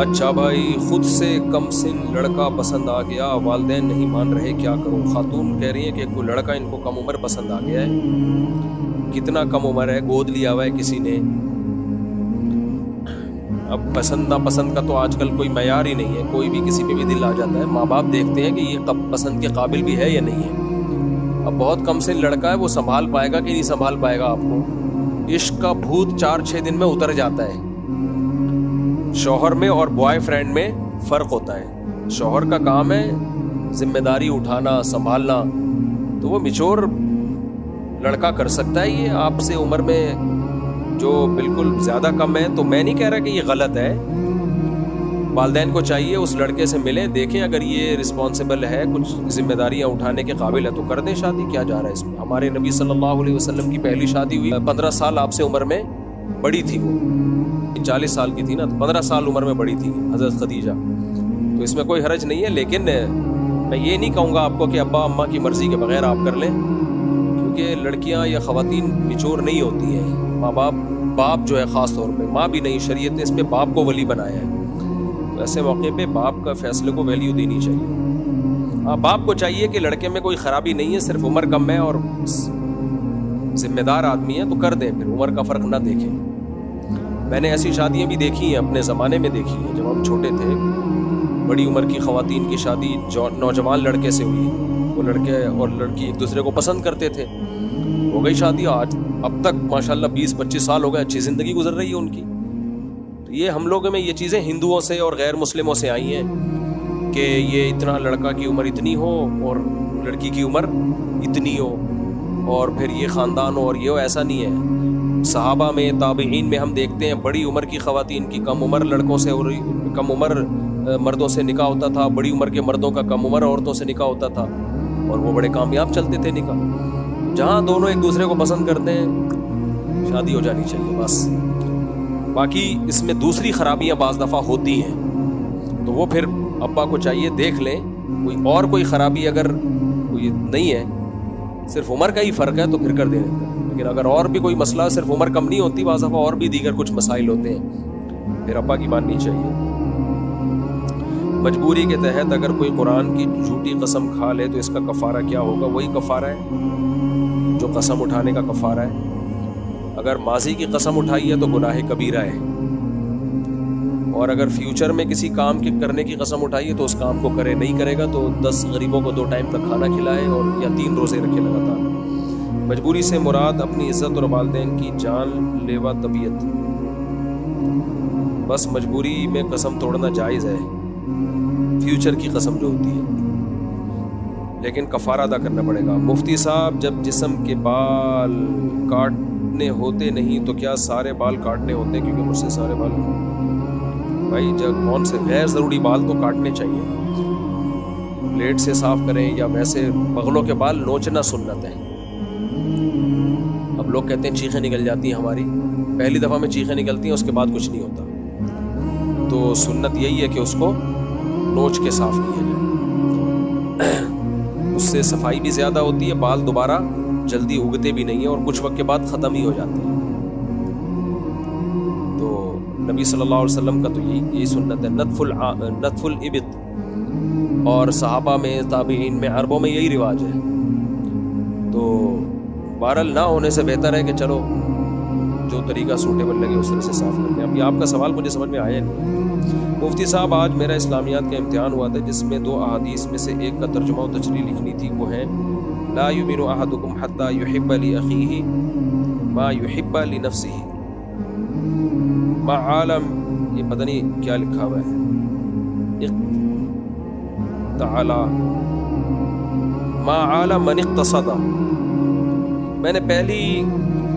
اچھا بھائی، خود سے کم سن لڑکا پسند آ گیا، والدین نہیں مان رہے، کیا کروں؟ خاتون کہہ رہی ہے کہ کوئی لڑکا ان کو کم عمر پسند آ گیا ہے۔ کتنا کم عمر ہے؟ گود لیا ہوا ہے کسی نے؟ اب پسند ناپسند کا تو آج کل کوئی معیار ہی نہیں ہے، کوئی بھی کسی پہ بھی دل آ جاتا ہے۔ ماں باپ دیکھتے ہیں کہ یہ پسند کے قابل بھی ہے یا نہیں ہے۔ اب بہت کم سن لڑکا ہے، وہ سنبھال پائے گا کہ نہیں سنبھال پائے گا آپ کو؟ عشق کا بھوت 4-6 دن میں اتر جاتا ہے۔ شوہر میں اور بوائے فرینڈ میں فرق ہوتا ہے۔ شوہر کا کام ہے ذمہ داری اٹھانا، سنبھالنا، تو وہ میچور لڑکا کر سکتا ہے یہ آپ سے عمر میں جو بالکل زیادہ کم ہے۔ تو میں نہیں کہہ رہا کہ یہ غلط ہے، والدین کو چاہیے اس لڑکے سے ملیں، دیکھیں اگر یہ رسپانسبل ہے، کچھ ذمہ داریاں اٹھانے کے قابل ہے تو کر دیں شادی، کیا جا رہا ہے اس میں؟ ہمارے نبی صلی اللہ علیہ وسلم کی پہلی شادی ہوئی 15 سال آپ سے عمر میں بڑی تھی، وہ 40 سال کی تھی نا، تو 15 سال عمر میں بڑی تھی حضرت خدیجہ، تو اس میں کوئی حرج نہیں ہے۔ لیکن میں یہ نہیں کہوں گا آپ کو کہ ابا اماں کی مرضی کے بغیر آپ کر لیں، کیونکہ لڑکیاں یا خواتین میچور نہیں ہوتی ہیں۔ ماں باپ جو ہے، خاص طور پہ ماں بھی نہیں، شریعت نے اس پہ باپ کو ولی بنایا ہے، تو ایسے موقع پہ باپ کا فیصلے کو ویلیو دینی چاہیے۔ ہاں، باپ کو چاہیے کہ لڑکے میں کوئی خرابی نہیں ہے، صرف عمر کم ہے اور ذمہ دار آدمی ہے تو کر دیں، پھر عمر کا فرق نہ دیکھیں۔ میں نے ایسی شادیاں بھی دیکھی ہیں، اپنے زمانے میں دیکھی ہیں، جب ہم چھوٹے تھے، بڑی عمر کی خواتین کی شادی نوجوان لڑکے سے ہوئی، وہ لڑکے اور لڑکی ایک دوسرے کو پسند کرتے تھے، ہو گئی شادی، آج اب تک ماشاءاللہ 20-25 سال ہو گئے، اچھی زندگی گزر رہی ہے ان کی۔ تو یہ ہم لوگوں میں یہ چیزیں ہندوؤں سے اور غیر مسلموں سے آئی ہیں کہ یہ اتنا لڑکا کی عمر اتنی ہو اور لڑکی کی عمر اتنی ہو، اور پھر یہ خاندان ہو، اور یہ ایسا نہیں ہے۔ صحابہ میں، تابعین میں ہم دیکھتے ہیں بڑی عمر کی خواتین کی کم عمر لڑکوں سے اور کم عمر مردوں سے نکاح ہوتا تھا، بڑی عمر کے مردوں کا کم عمر عورتوں سے نکاح ہوتا تھا، اور وہ بڑے کامیاب چلتے تھے نکاح۔ جہاں دونوں ایک دوسرے کو پسند کرتے ہیں، شادی ہو جانی چاہیے بس۔ باقی اس میں دوسری خرابیاں بعض دفعہ ہوتی ہیں، تو وہ پھر ابا کو چاہیے دیکھ لیں، کوئی خرابی اگر کوئی نہیں ہے، صرف عمر کا ہی فرق ہے تو پھر کر دیں۔ لیکن اگر اور بھی کوئی مسئلہ، صرف عمر کم نہیں ہوتی، بعض دفعہ اور بھی دیگر کچھ مسائل ہوتے ہیں، پھر ابا کی ماننی چاہیے۔ مجبوری کے تحت اگر کوئی قرآن کی جھوٹی قسم کھا لے تو اس کا کفارہ کیا ہوگا؟ وہی کفارہ ہے جو قسم اٹھانے کا کفارہ ہے۔ اگر ماضی کی قسم اٹھائی ہے تو گناہ کبیرہ ہے، اور اگر فیوچر میں کسی کام کے کرنے کی قسم اٹھائی ہے تو اس کام کو کرے، نہیں کرے گا تو 10 غریبوں کو 2 ٹائم کا کھانا کھلائے، اور یا 3 روزے رکھے لگاتار۔ مجبوری سے مراد اپنی عزت اور والدین کی جان لیوا طبیعت۔ بس مجبوری میں قسم توڑنا جائز ہے، فیوچر کی قسم جو ہوتی ہے، لیکن کفارہ ادا کرنا پڑے گا۔ مفتی صاحب، جب جسم کے بال کاٹنے ہوتے نہیں تو کیا سارے بال کاٹنے ہوتے ہیں؟ کیونکہ مجھ سے سارے بال نہیں بھائی، جب کون سے غیر ضروری بال تو کاٹنے چاہیے، بلیڈ سے صاف کریں، یا ویسے بغلوں کے بال نوچنا سنت ہے۔ اب لوگ کہتے ہیں چیخیں نکل جاتی ہیں ہماری، پہلی دفعہ میں چیخیں نکلتی ہیں، اس کے بعد کچھ نہیں ہوتا، تو سنت یہی ہے کہ اس کو نوچ کے صاف کیا جائے، اس سے صفائی بھی زیادہ ہوتی ہے، بال دوبارہ جلدی اگتے بھی نہیں ہیں، اور کچھ وقت کے بعد ختم ہی ہو جاتے ہیں۔ تو نبی صلی اللہ علیہ وسلم کا تو یہی سنت ہے، نتف الابط، اور صحابہ میں، تابعین میں، عربوں میں یہی رواج ہے۔ تو بہرحال نہ ہونے سے بہتر ہے کہ چلو جو طریقہ سوٹیبل لگے اس طرح سے صاف کر لیں۔ اب یہ آپ کا سوال مجھے سمجھ میں آیا نہیں۔ مفتی صاحب، آج میرا اسلامیات کا امتحان ہوا تھا جس میں 2 احادیث میں سے ایک کا ترجمہ و تشریح لکھنی تھی، وہ ہے لا یؤمن احدکم حتی یحب لاخیہ ما یحب لنفسہ، ما عالم، یہ پتہ نہیں کیا لکھا ہوا ہے، تعالی ما عالم من اقتصد۔ میں نے پہلی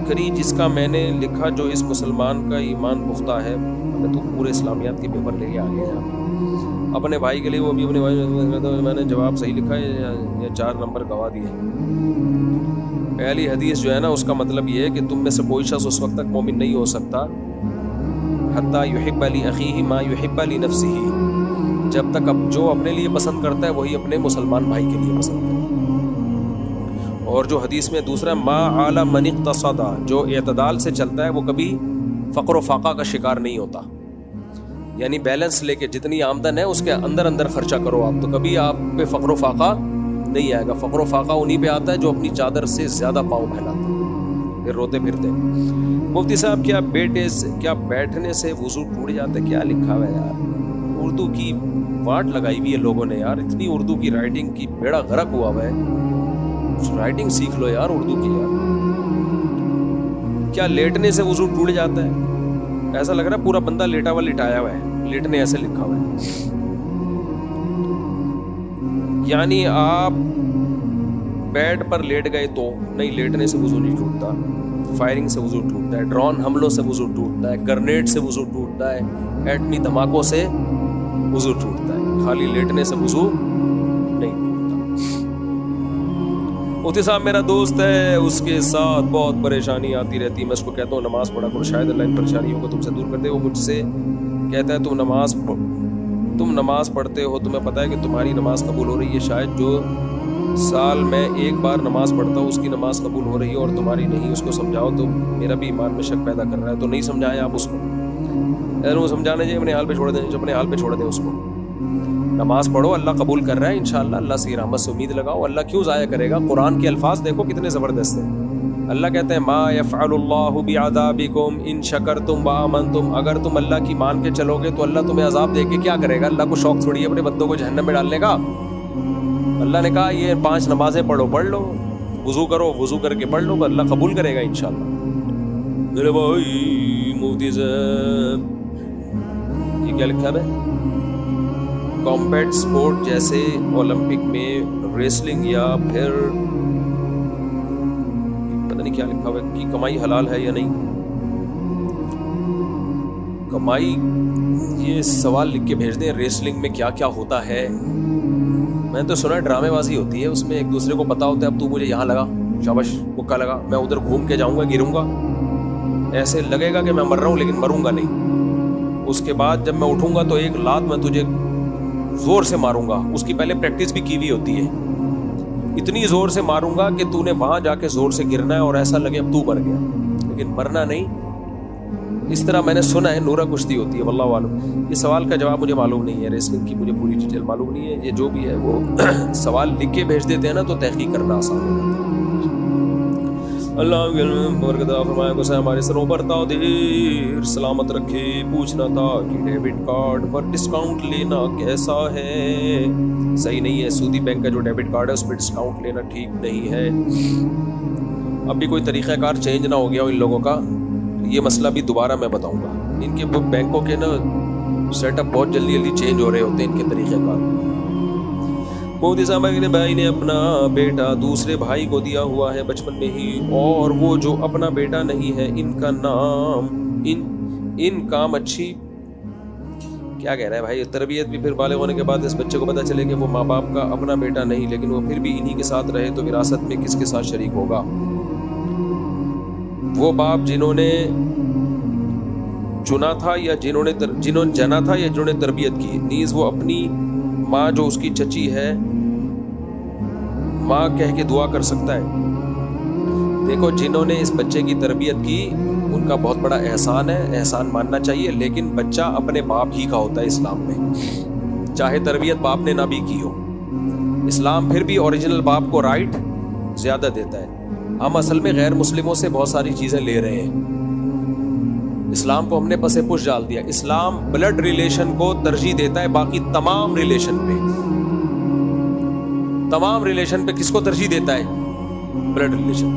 کری جس کا میں نے لکھا جو اس مسلمان کا ایمان پختہ ہے، میں تو پورے اسلامیات کے پیپر لے کے آ گیا اپنے بھائی کے لیے، وہ بھی اپنے بھائی، میں نے جواب صحیح لکھا ہے یا 4 نمبر گوا دیے۔ پہلی حدیث جو ہے نا، اس کا مطلب یہ ہے کہ تم میں سے کوئی شخص اس وقت تک مومن نہیں ہو سکتا حتی یحب لاخیہ ما یحب لنفسہ، جب تک اب جو اپنے لیے پسند کرتا ہے وہی اپنے مسلمان بھائی کے لیے پسند کرتا ہے۔ اور جو حدیث میں دوسرا ما علی من اقتصد، جو اعتدال سے چلتا ہے وہ کبھی فقر و فاقہ کا شکار نہیں ہوتا۔ یعنی بیلنس لے کے جتنی آمدن ہے اس کے اندر اندر خرچہ کرو آپ, تو کبھی آپ پہ فقر و فاقہ نہیں آئے گا. فقر و فاقہ انہیں پہ آتا ہے جو اپنی چادر سے زیادہ پاؤں پھیلاتے ہیں پھر روتے پھرتے. مفتی صاحب کیا بیٹھنے سے وضو ٹوٹ جاتا ہے؟ کیا لکھا ہوا ہے یار, اردو کی واٹ لگائی ہوئی ہے لوگوں نے یار, اتنی اردو کی رائٹنگ کی بیڑا غرق ہوا ہوا ہے, رائٹنگ سیکھ لو یار اردو کی یار. کیا لیٹنے سے وضو ٹوٹ جاتا ہے؟ ایسا لگ رہا ہے پورا بندہ لیٹا ہوا لٹایا ہوا ہے, لیٹنے ایسے لکھا ہوا ہے. یعنی آپ بیڈ پر لیٹ گئے تو نہیں, لیٹنے سے وضو نہیں ٹوٹتا. فائرنگ سے وضو ٹوٹتا ہے, ڈرون حملوں سے وضو ٹوٹتا ہے, گرنیڈ سے وضو ٹوٹتا ہے, ایٹمی دھماکوں سے وضو ٹوٹتا ہے, خالی لیٹنے سے وضو نہیں ٹوٹتا. مفتی صاحب میرا دوست ہے, اس کے ساتھ بہت پریشانی آتی رہتی ہے, میں اس کو کہتا ہوں نماز پڑھا کرو, شاید اللہ ان پریشانیوں کو تم سے دور کر دے. وہ مجھ سے کہتا ہے تم نماز پڑھتے ہو, تمہیں پتہ ہے کہ تمہاری نماز قبول ہو رہی ہے, شاید جو سال میں ایک بار نماز پڑھتا ہوں اس کی نماز قبول ہو رہی ہے اور تمہاری نہیں, اس کو سمجھاؤ. تو میرا بھی ایمان میں شک پیدا کر رہا ہے, تو نہیں سمجھائیں آپ اس کو, وہ سمجھانے چاہیے, اپنے حال پہ چھوڑ دیں, اپنے حال پہ چھوڑ دیں اس کو. نماز پڑھو, اللہ قبول کر رہا ہے انشاءاللہ, اللہ سے رحمت سے امید لگاؤ, اللہ کیوں ضائع کرے گا. قرآن کے الفاظ دیکھو کتنے زبردست ہیں. اللہ کہتے ہیں ما یفعل اللہ بعذابکم ان شکرتم وآمنتم, اگر تم اللہ کی مان کے چلو گے تو اللہ تمہیں عذاب دے کے کیا کرے گا. اللہ کو شوق تھوڑی ہے اپنے بندوں کو جہنم میں ڈالنے کا. اللہ نے کہا یہ 5 نمازیں پڑھو, پڑھ لو, وضو کرو, وضو کر کے پڑھ لو, اللہ قبول کرے گا انشاءاللہ. میرے بھائی مفتی صاحب یہ کیا لکھا ہے؟ کمبیٹ سپورٹ جیسے اولمپک میں ریسلنگ یا پھر پتہ نہیں کیا لکھا ہوا ہے کہ کمائی حلال ہے یا نہیں. کمائی, یہ سوال لکھ کے بھیج دیں, ریسلنگ میں کیا کیا ہوتا ہے. میں تو سنا ڈرامے بازی ہوتی ہے, اس میں ایک دوسرے کو پتا ہوتا ہے اب تو مجھے یہاں لگا, شاباش مکہ لگا, میں ادھر گھوم کے جاؤں گا, گروں گا, ایسے لگے گا کہ میں مر رہا ہوں لیکن مروں گا نہیں. اس کے بعد جب میں اٹھوں گا تو ایک لات میں تجھے زور سے ماروں گا, اس کی پہلے پریکٹس بھی کی ہوئی ہوتی ہے, اتنی زور سے ماروں گا کہ تو نے وہاں جا کے زور سے گرنا ہے اور ایسا لگے اب تو مر گیا, لیکن مرنا نہیں. اس طرح میں نے سنا ہے نورا کشتی ہوتی ہے, واللہ عالم. یہ سوال کا جواب مجھے معلوم نہیں ہے, ریسلنگ کی مجھے پوری ڈیٹیل معلوم نہیں ہے. یہ جو بھی ہے وہ سوال لکھ کے بھیج دیتے ہیں نا تو تحقیق کرنا آسان ہو جاتا ہے. اللہ برکت فرمایا کو ہمارے سروں پر دیر سلامت رکھے. پوچھنا تھا کہ ڈیبٹ کارڈ پر ڈسکاؤنٹ لینا کیسا ہے؟ صحیح نہیں ہے, سودی بینک کا جو ڈیبٹ کارڈ ہے اس پہ ڈسکاؤنٹ لینا ٹھیک نہیں ہے. اب بھی کوئی طریقہ کار چینج نہ ہو گیا ہو ان لوگوں کا, یہ مسئلہ بھی دوبارہ میں بتاؤں گا. ان کے بینکوں کے نا سیٹ اپ بہت جلدی جلدی چینج ہو رہے ہوتے ہیں ان کے طریقہ کار. مفتی صاحب کے بھائی نے اپنا بیٹا دوسرے بھائی کو دیا ہوا ہے بچپن میں ہی, اور وہ جو اپنا بیٹا نہیں ہے ان کا نام ان کام اچھی کیا کہہ رہا ہے بھائی. تربیت بھی پھر بالغ ہونے کے بعد اس بچے کو پتہ چلے کہ وہ ماں باپ کا اپنا بیٹا نہیں لیکن وہ پھر بھی انہی کے ساتھ رہے تو وراثت میں کس کے ساتھ شریک ہوگا؟ وہ باپ جنہوں نے چنا تھا یا جنہوں نے جنا تھا یا جنہوں نے تربیت کی, نیز وہ اپنی ماں جو اس کی چچی ہے ماں کہہ کے دعا کر سکتا ہے. دیکھو جنہوں نے اس بچے کی تربیت کی ان کا بہت بڑا احسان ہے, احسان ماننا چاہیے, لیکن بچہ اپنے باپ ہی کا ہوتا ہے اسلام میں, چاہے تربیت باپ نے نہ بھی کی ہو. اسلام پھر بھی اوریجنل باپ کو رائٹ زیادہ دیتا ہے. ہم اصل میں غیر مسلموں سے بہت ساری چیزیں لے رہے ہیں, اسلام کو ہم نے پسے پش ڈال دیا. اسلام بلڈ ریلیشن کو ترجیح دیتا ہے باقی تمام ریلیشن پہ. تمام ریلیشن پہ کس کو ترجیح دیتا ہے؟ Blood relation.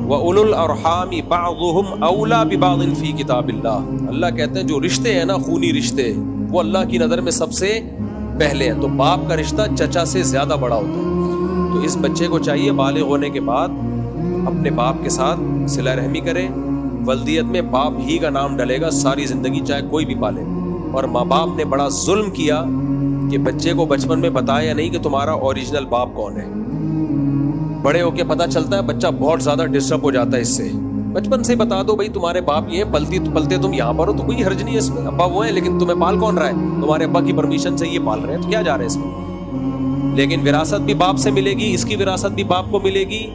وَأُولُو الْأَرْحَامِ بَعْضُهُمْ أَوْلَىٰ بِبَعْضٍ فِي كِتَابِ اللَّهِ. اللہ کہتے ہیں جو رشتے ہیں نا خونی رشتے وہ اللہ کی نظر میں سب سے پہلے ہیں. تو باپ کا رشتہ چچا سے زیادہ بڑا ہوتا ہے. تو اس بچے کو چاہیے بالغ ہونے کے بعد اپنے باپ کے ساتھ صلہ رحمی کرے. ولدیت میں باپ ہی کا نام ڈلے گا ساری زندگی چاہے کوئی بھی پالے. اور ماں باپ نے بڑا ظلم کیا کہ بچے کو بچپن میں بتایا نہیں کہ تمہارا اوریجنل باپ کون ہے. بڑے ہو کے پتہ چلتا ہے, بچہ بہت زیادہ ڈسٹرب ہو جاتا ہے اس سے. بچپن سے بتا دو بھائی تمہارے باپ یہ ہیں, پلتے تم یہاں پر ہو تو کوئی حرج نہیں ہے اس میں. ابا وہ ہیں لیکن تمہیں پال کون رہا ہے؟ تمہارے ابا کی پرمیشن سے یہ پال رہے ہیں, تو کیا جا رہا ہے اس میں. لیکن وراثت بھی باپ سے ملے گی, اس کی وراثت بھی باپ کو ملے گی.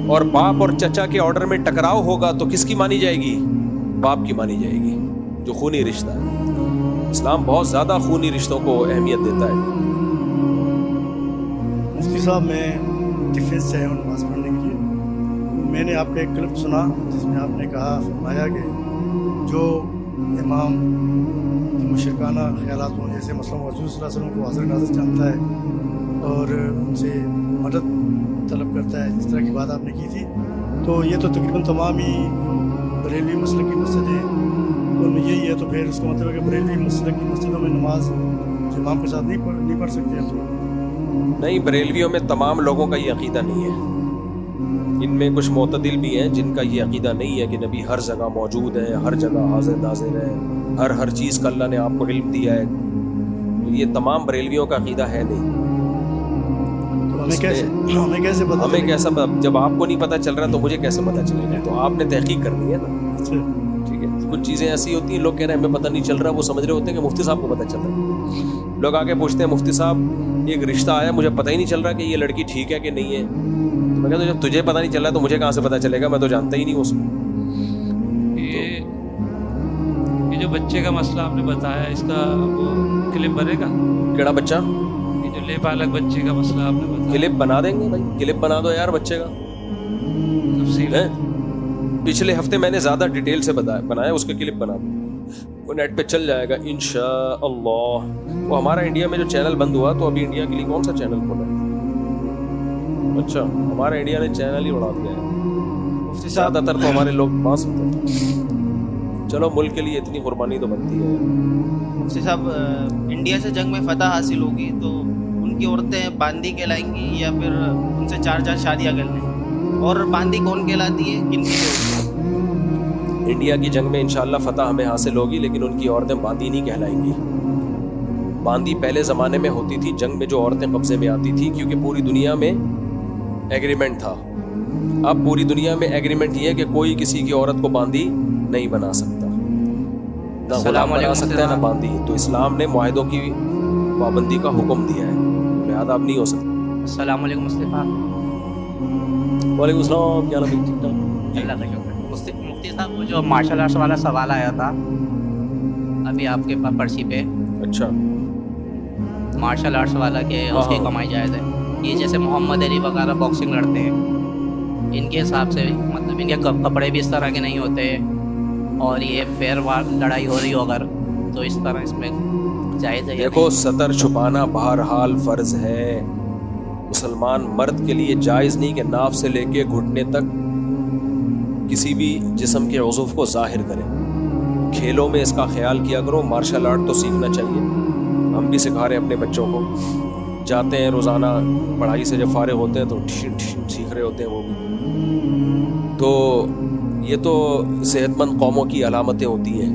اور باپ اور چچا کے آرڈر میں ٹکراؤ ہوگا تو کس کی مانی جائے گی؟ باپ کی مانی جائے گی, جو خونی رشتہ ہے. اسلام بہت زیادہ خونی رشتوں کو اہمیت دیتا ہے. مفتی صاحب میں ڈیفینس سے ہوں نماز پڑھنے کے لیے. میں نے آپ کا ایک کلپ سنا جس میں آپ نے کہا فرمایا کہ جو امام مشرکانہ خیالات ہوں جیسے مثلاً رسول صلی اللہ علیہ وسلم کو حاضر ناظر جانتا ہے اور ان سے مدد طلب کرتا ہے، اس طرح کی بات آپ نے کی تھی، تو یہ تو تقریباً تمام ہی بریلوی مسلک کی مسجدیں ان میں یہی ہے، تو پھر اس کا مطلب ہے کہ بریلوی مسلک کی مسجدوں میں نماز امام کے ساتھ نہیں پڑھ سکتے ہم. نہیں، بریلویوں میں تمام لوگوں کا یہ عقیدہ نہیں ہے. ان میں کچھ معتدل بھی ہیں جن کا یہ عقیدہ نہیں ہے کہ نبی ہر جگہ موجود ہے، ہر جگہ حاضر ناظر ہے، ہر چیز کا اللہ نے آپ کو علم دیا ہے. تو یہ تمام بریلویوں کا عقیدہ ہے نہیں. ہمیں کیسے پتہ ہمیں کیسا، جب آپ کو نہیں پتہ چل رہا تو مجھے کیسے پتہ چلے گا؟ تو آپ نے تحقیق کرنی ہے نا. ٹھیک ہے، کچھ چیزیں ایسی ہوتی ہیں لوگ کہہ رہے ہیں ہمیں پتہ نہیں چل رہا، وہ سمجھ رہے ہوتے ہیں کہ مفتی صاحب کو پتہ چل رہا ہے. لوگ آگے پوچھتے ہیں مفتی صاحب ایک رشتہ آیا، مجھے پتہ ہی نہیں چل رہا کہ یہ لڑکی ٹھیک ہے کہ نہیں ہے. تو میں کہتا ہوں جب تجھے پتہ نہیں چل رہا تو مجھے کہاں سے پتہ چلے گا؟ میں تو جانتا ہی نہیں اس کو. یہ جو بچے کا مسئلہ آپ نے بتایا، اس کا وہ کلپ بنے گا؟ کیڑا بچہ؟ یہ جو لے پالک بچے کا مسئلہ آپ نے بتایا، کلپ بنا دیں گے بھائی، کلپ بنا دو یار بچے کا. تفصیل ہے پچھلے ہفتے میں نے زیادہ ڈیٹیل سے بنایا، اس کے کلپ بنا دو، وہ نیٹ پہ چل جائے گا انشاءاللہ. وہ ہمارا انڈیا میں جو چینل بند ہوا تو ابھی انڈیا کے لیے کون سا چینل کھولا ہے؟ اچھا، ہمارا انڈیا نے چینل ہی اڑا دیا ہے. مفتی زیادہ تر تو ہمارے لوگ پاس ہوتے ہیں. چلو ملک کے لیے اتنی قربانی تو بنتی ہے. مفتی صاحب، انڈیا سے جنگ میں فتح حاصل ہوگی تو ان کی عورتیں باندی کہلائیں گی یا پھر ان سے 4 شادیاں کر لیں؟ اور باندی کون کہلاتی ہے، کن کی ہوتی ہے؟ انڈیا کی جنگ میں انشاءاللہ فتح ہمیں حاصل ہوگی، لیکن ان کی عورتیں باندی نہیں کہلائیں گی. باندی پہلے زمانے میں ہوتی تھی، جنگ میں جو عورتیں قبضے میں آتی تھی، کیونکہ پوری دنیا میں ایگریمنٹ تھا. اب پوری دنیا میں ایگریمنٹ یہ ہے کہ کوئی کسی کی عورت کو باندی نہیں بنا سکتا، نہ غلام بنا سکتا ہے نہ باندی. تو اسلام نے معاہدوں کی پابندی کا حکم دیا ہے، لہٰذا اب نہیں ہو سکتا. السلام علیکم مصطفیٰ. وعلیکم السلام، کیا نام ہے؟ ٹھیک ٹھاک. اللہ کا شکر. مفتی صاحب، وہ جو مارشل آرٹس والا سوال آیا تھا ابھی آپ کے پرچی پہ، اچھا، مارشل آرٹس والا کہ اس کی کمائی جائز ہے، یہ جیسے محمد علی وغیرہ باکسنگ لڑتے ہیں، ان کے حساب سے مطلب ان کے کپڑے بھی اس طرح کے نہیں ہوتے، اور یہ فیئر لڑائی ہو رہی ہو اگر تو اس طرح اس میں جائز ہے؟ دیکھو، سطر چھپانا بہرحال فرض ہے. مسلمان مرد کے لیے جائز نہیں کہ ناف سے لے کے گھٹنے تک کسی بھی جسم کے عضو کو ظاہر کرے. کھیلوں میں اس کا خیال کیا کرو. مارشل آرٹ تو سیکھنا چاہیے، ہم بھی سکھا رہے ہیں اپنے بچوں کو. جاتے ہیں روزانہ پڑھائی سے جب فارغ ہوتے ہیں تو سیکھ رہے ہوتے ہیں وہ بھی. تو یہ تو صحت مند قوموں کی علامتیں ہوتی ہیں،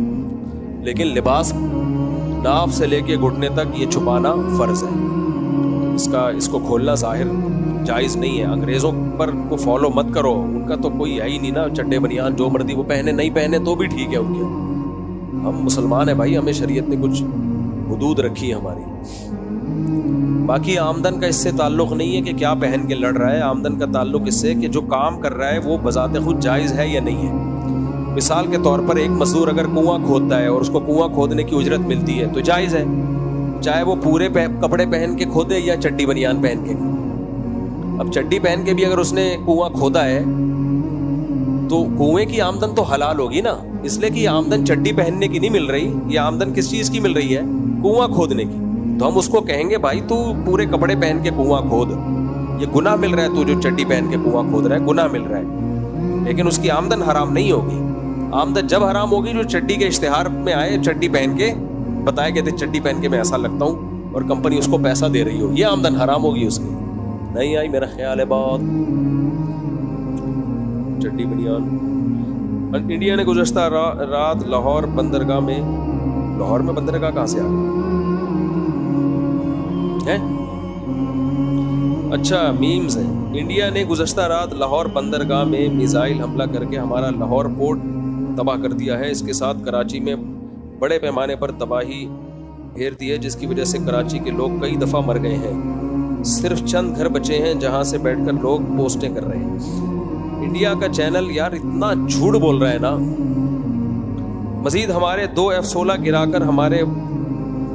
لیکن لباس ناف سے لے کے گھٹنے تک یہ چھپانا فرض ہے. اس کو کھولنا ظاہر جائز نہیں ہے. انگریزوں پر کو فالو مت کرو، ان کا تو کوئی ہے ہی نہیں نا. چڈے بنیان جو مرضی وہ پہنے، نہیں پہنے تو بھی ٹھیک ہے ان کے. ہم مسلمان ہیں بھائی، ہمیں شریعت نے کچھ حدود رکھی ہے ہماری. باقی آمدن کا اس سے تعلق نہیں ہے کہ کیا پہن کے لڑ رہا ہے. آمدن کا تعلق اس سے کہ جو کام کر رہا ہے وہ بذات خود جائز ہے یا نہیں ہے. مثال کے طور پر ایک مزدور اگر کنواں کھودتا ہے اور اس کو کنواں کھودنے کی اجرت ملتی ہے تو جائز ہے، چاہے وہ پورے کپڑے پہن کے کھودے یا چڈی بنیان پہن کے. اب چڈی پہن کے بھی اگر اس نے کنواں کھودا ہے تو کنویں کی آمدن تو حلال ہوگی نا، اس لیے کہ یہ آمدن چڈی پہننے کی نہیں مل رہی. یہ آمدن کس چیز کی مل رہی ہے؟ کنواں کھودنے کی. تو ہم اس کو کہیں گے بھائی تو پورے کپڑے پہن کے کنواں کھود، یہ گناہ مل رہا ہے. تو جو چڈی پہن کے کنواں کھود رہا ہے گناہ مل رہا ہے، لیکن اس کی آمدن حرام نہیں ہوگی. آمدن جب حرام ہوگی جو چڈی کے اشتہار میں آئے، چڈی پہن کے بتایا کہ چڈی پہن کے میں ایسا لگتا ہوں اور کمپنی اس کو پیسہ دے رہی ہو، یہ آمدن حرام ہوگی اس کی. نہیں آئی میرا خیال ہے بات. چڈی بنیان. انڈیا نے گزشتہ رات لاہور بندرگاہ میں بندرگاہ کہاں سے آ گئی؟ اچھا، میمز ہیں. انڈیا نے گزشتہ رات لاہور بندرگاہ میں میزائل حملہ کر کے ہمارا لاہور پورٹ تباہ کر دیا ہے. اس کے ساتھ کراچی میں بڑے پیمانے پر تباہی پھیر دی ہے، جس کی وجہ سے کراچی کے لوگ کئی دفعہ مر گئے ہیں. صرف چند گھر بچے ہیں جہاں سے بیٹھ کر لوگ پوسٹیں کر رہے ہیں. انڈیا کا چینل یار اتنا جھوٹ بول رہا ہے نا. مزید ہمارے 2 F-16 گرا کر ہمارے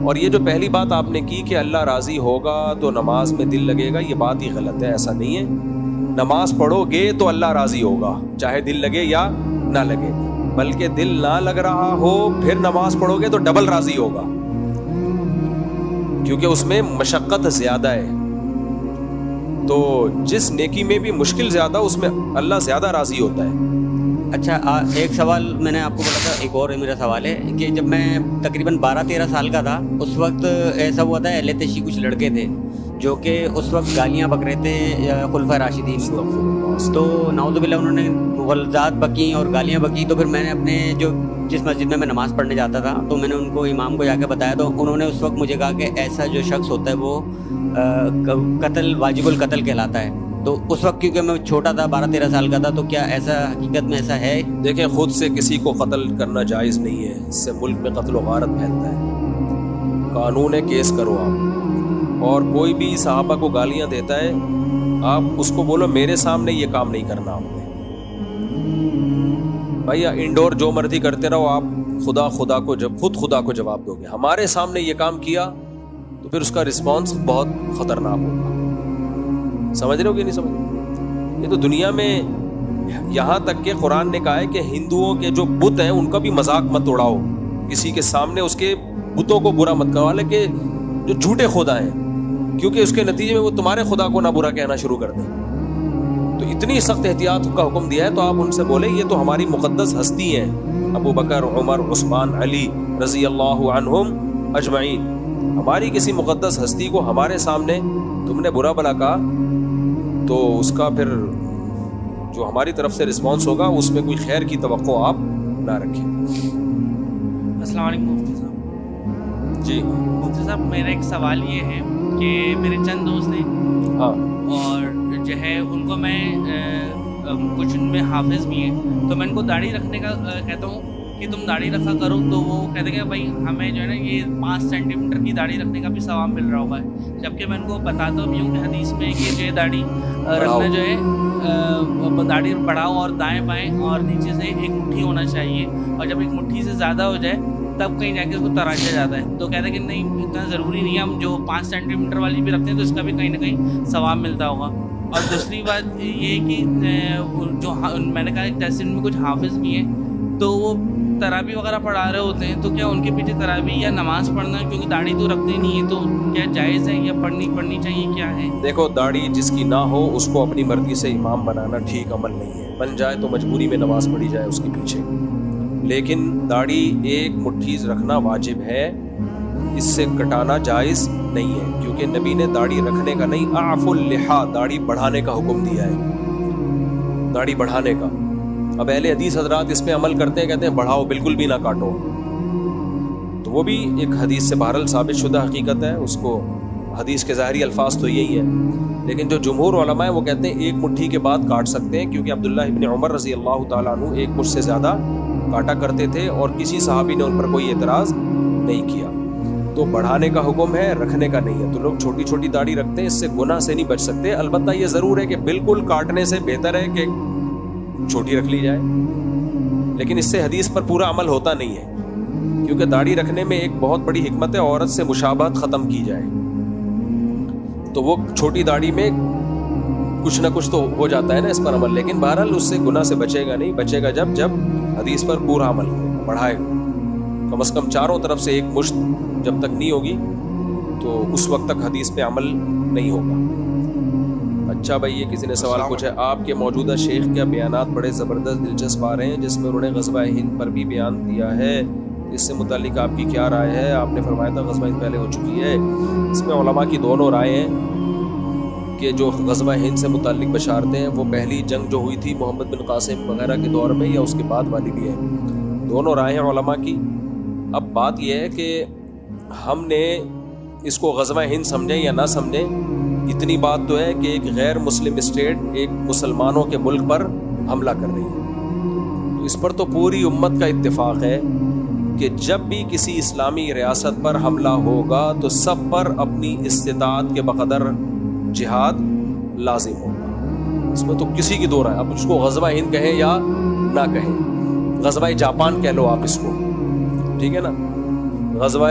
اور یہ جو پہلی بات آپ نے کی کہ اللہ راضی ہوگا تو نماز میں دل لگے گا، یہ بات ہی غلط ہے. ایسا نہیں ہے. نماز پڑھو گے تو اللہ راضی ہوگا، چاہے دل لگے یا نہ لگے. بلکہ دل نہ لگ رہا ہو پھر نماز پڑھو گے تو ڈبل راضی ہوگا، کیونکہ اس میں مشقت زیادہ ہے. تو جس نیکی میں بھی مشکل زیادہ اس میں اللہ زیادہ راضی ہوتا ہے. اچھا ایک سوال میں نے آپ کو بولا تھا، ایک اور میرا سوال ہے کہ جب میں تقریباً 12-13 سال کا تھا اس وقت ایسا ہوا تھا اہل تشیع کچھ لڑکے تھے جو کہ اس وقت گالیاں بک رہے تھے خلفائے راشدین کو. تو نعوذ باللہ انہوں نے غلظات بکیں اور گالیاں بکیں. تو پھر میں نے اپنے جس مسجد میں نماز پڑھنے جاتا تھا تو میں نے ان کو امام کو جا کے بتایا، تو انہوں نے اس وقت مجھے کہا کہ ایسا جو شخص ہوتا ہے وہ قتل واجب القتل کہلاتا ہے. تو اس وقت کیونکہ میں چھوٹا تھا 12-13 سال کا تھا، تو کیا ایسا حقیقت میں ایسا ہے؟ دیکھیں خود سے کسی کو قتل کرنا جائز نہیں ہے، اس سے ملک میں قتل و غارت پھیلتا ہے. قانون کیس کرو آپ. اور کوئی بھی صحابہ کو گالیاں دیتا ہے آپ اس کو بولو میرے سامنے یہ کام نہیں کرنا آپ نے. بھائی انڈور جو مرضی کرتے رہو، آپ خدا کو جب خود خدا کو جواب دو گے. ہمارے سامنے یہ کام کیا تو پھر اس کا رسپانس بہت خطرناک ہوگا. سمجھ رہے ہو کہ نہیں سمجھ رہے؟ یہ تو دنیا میں یہاں تک کہ قرآن نے کہا ہے کہ ہندوؤں کے جو بت ہیں ان کا بھی مذاق مت اڑاؤ، کسی کے سامنے اس کے بتوں کو برا مت کرو، حالانکہ جو جھوٹے خدا ہیں، کیونکہ اس کے نتیجے میں وہ تمہارے خدا کو نہ برا کہنا شروع کر دیں. تو اتنی سخت احتیاط کا حکم دیا ہے تو آپ ان سے بولیں یہ تو ہماری مقدس ہستی ہیں، ابو بکر، عمر، عثمان، علی رضی اللہ عنہم اجمعین. ہماری کسی مقدس ہستی کو ہمارے سامنے تم نے برا بلا کہا تو اس کا پھر جو ہماری طرف سے رسپانس ہوگا اس میں کوئی خیر کی توقع آپ نہ رکھیں. السلام علیکم مفتی صاحب. جی مفتی صاحب میرا ایک سوال یہ ہے کہ میرے چند دوست ہیں ہاں اور جو ہے ان کو میں کچھ ان میں حافظ بھی ہیں، تو میں ان کو داڑھی رکھنے کا کہتا ہوں کہ تم داڑھی رکھا کرو، تو وہ کہتے ہیں کہ بھائی ہمیں جو ہے نا یہ 5 سینٹی میٹر کی داڑھی رکھنے کا بھی ثواب مل رہا ہوگا. جبکہ میں ان کو بتاتا بھی ہوں کہ حدیث میں کہ جو ہے داڑھی رکھنا جو ہے داڑھی بڑھاؤ اور دائیں بائیں اور نیچے سے ایک مٹھی ہونا چاہیے، اور جب ایک مٹھی سے زیادہ ہو جائے تب کہیں جا کے اس کو تراشا جاتا ہے. تو کہتے ہیں کہ نہیں اتنا ضروری نہیں ہے، ہم جو 5 سینٹی میٹر والی بھی رکھتے ہیں تو اس کا بھی کہیں نہ کہیں ثواب ملتا ہوگا. اور دوسری بات یہ کہ جو میں نے کہا کہ جیسے ان میں کچھ حافظ بھی ہیں تو وہ تراویح وغیرہ پڑھا رہے ہوتے ہیں، تو کیا ان کے پیچھے تراویح یا نماز پڑھنا، کیونکہ داڑھی تو رکھتے نہیں ہے، تو کیا جائز ہے یا پڑھنی چاہیے، کیا ہے؟ دیکھو داڑھی جس کی نہ ہو اس کو اپنی مرضی سے امام بنانا ٹھیک عمل نہیں ہے. بن جائے تو مجبوری میں نماز پڑھی جائے اس کے پیچھے، لیکن داڑھی ایک مٹھی رکھنا واجب ہے، اس سے کٹانا جائز نہیں ہے، کیونکہ نبی نے داڑھی رکھنے کا نہیں اعفوا اللحیٰ داڑھی بڑھانے کا حکم دیا ہے، داڑھی بڑھانے کا. اب اہل حدیث حضرات اس پہ عمل کرتے ہیں، کہتے ہیں بڑھاؤ بالکل بھی نہ کاٹو، تو وہ بھی ایک حدیث سے بہرحال ثابت شدہ حقیقت ہے، اس کو حدیث کے ظاہری الفاظ تو یہی ہے. لیکن جو جمہور علماء ہیں وہ کہتے ہیں ایک مٹھی کے بعد کاٹ سکتے ہیں، کیونکہ عبداللہ ابن عمر رضی اللہ تعالیٰ عنہ ایک مٹھ سے زیادہ کاٹا کرتے تھے اور کسی صحابی نے ان پر کوئی اعتراض نہیں کیا. تو بڑھانے کا حکم ہے، رکھنے کا نہیں ہے. تو لوگ چھوٹی چھوٹی داڑھی رکھتے ہیں، اس سے گناہ سے نہیں بچ سکتے. البتہ یہ ضرور ہے کہ بالکل کاٹنے سے بہتر ہے کہ چھوٹی رکھ لی جائے، لیکن اس سے حدیث پر پورا عمل ہوتا نہیں ہے، کیونکہ داڑھی رکھنے میں ایک بہت بڑی حکمت ہے عورت سے مشابہت ختم کی جائے. تو وہ چھوٹی داڑھی میں کچھ نہ کچھ تو ہو جاتا ہے نا اس پر عمل، لیکن بہرحال اس سے گناہ سے بچے گا نہیں. بچے گا جب حدیث پر پورا عمل بڑھائے گا. کم از کم چاروں طرف سے ایک مشت جب تک نہیں ہوگی تو اس وقت تک حدیث پہ عمل نہیں ہوگا. اچھا بھائی یہ کسی نے سوال پوچھا، آپ کے موجودہ شیخ کیا بیانات بڑے زبردست دلچسپ آ رہے ہیں جس میں انہوں نے غزوہ ہند پر بھی بیان دیا ہے، اس سے متعلق آپ کی کیا رائے ہے؟ آپ نے فرمایا تھا غزوہ ہند پہلے ہو چکی ہے. اس میں علماء کی دونوں رائے ہیں کہ جو غزوہ ہند سے متعلق بشارتیں ہیں وہ پہلی جنگ جو ہوئی تھی محمد بن قاسم وغیرہ کے دور میں یا اس کے بعد والی بھی ہے. دونوں رائے ہیں علماء کی. اب بات یہ ہے کہ ہم نے اس کو غزوہ ہند سمجھیں یا نہ سمجھیں، اتنی بات تو ہے کہ ایک غیر مسلم اسٹیٹ ایک مسلمانوں کے ملک پر حملہ کر رہی ہے، تو اس پر تو پوری امت کا اتفاق ہے کہ جب بھی کسی اسلامی ریاست پر حملہ ہوگا تو سب پر اپنی استطاعت کے بقدر جہاد لازم ہوگا. اس میں تو کسی کی دو رائے. اب اس کو غزوہ ہند کہیں یا نہ کہیں، غزوہ جاپان کہہ لو آپ اس کو، ٹھیک ہے نا، غزوہ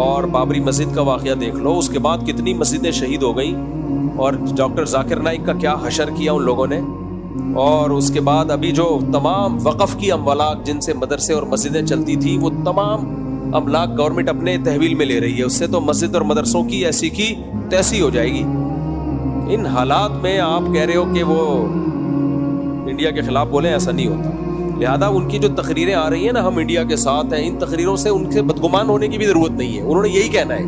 اور بابری مسجد کا واقعہ دیکھ لو, اس کے بعد کتنی مسجدیں شہید ہو گئیں اور ڈاکٹر ذاکر نائک کا کیا حشر کیا ان لوگوں نے. اور اس کے بعد ابھی جو تمام وقف کی املاک جن سے مدرسے اور مسجدیں چلتی تھیں وہ تمام املاک گورنمنٹ اپنے تحویل میں لے رہی ہے. اس سے تو مسجد اور مدرسوں کی ایسی کی تیسی ہو جائے گی. ان حالات میں آپ کہہ رہے ہو کہ وہ انڈیا کے خلاف بولیں, ایسا نہیں ہوتا. لہذا ان کی جو تقریریں آ رہی ہیں نا, ہم انڈیا کے ساتھ ہیں, ان تقریروں سے ان کے بدگمان ہونے کی بھی ضرورت نہیں ہے. انہوں نے یہی کہنا ہے,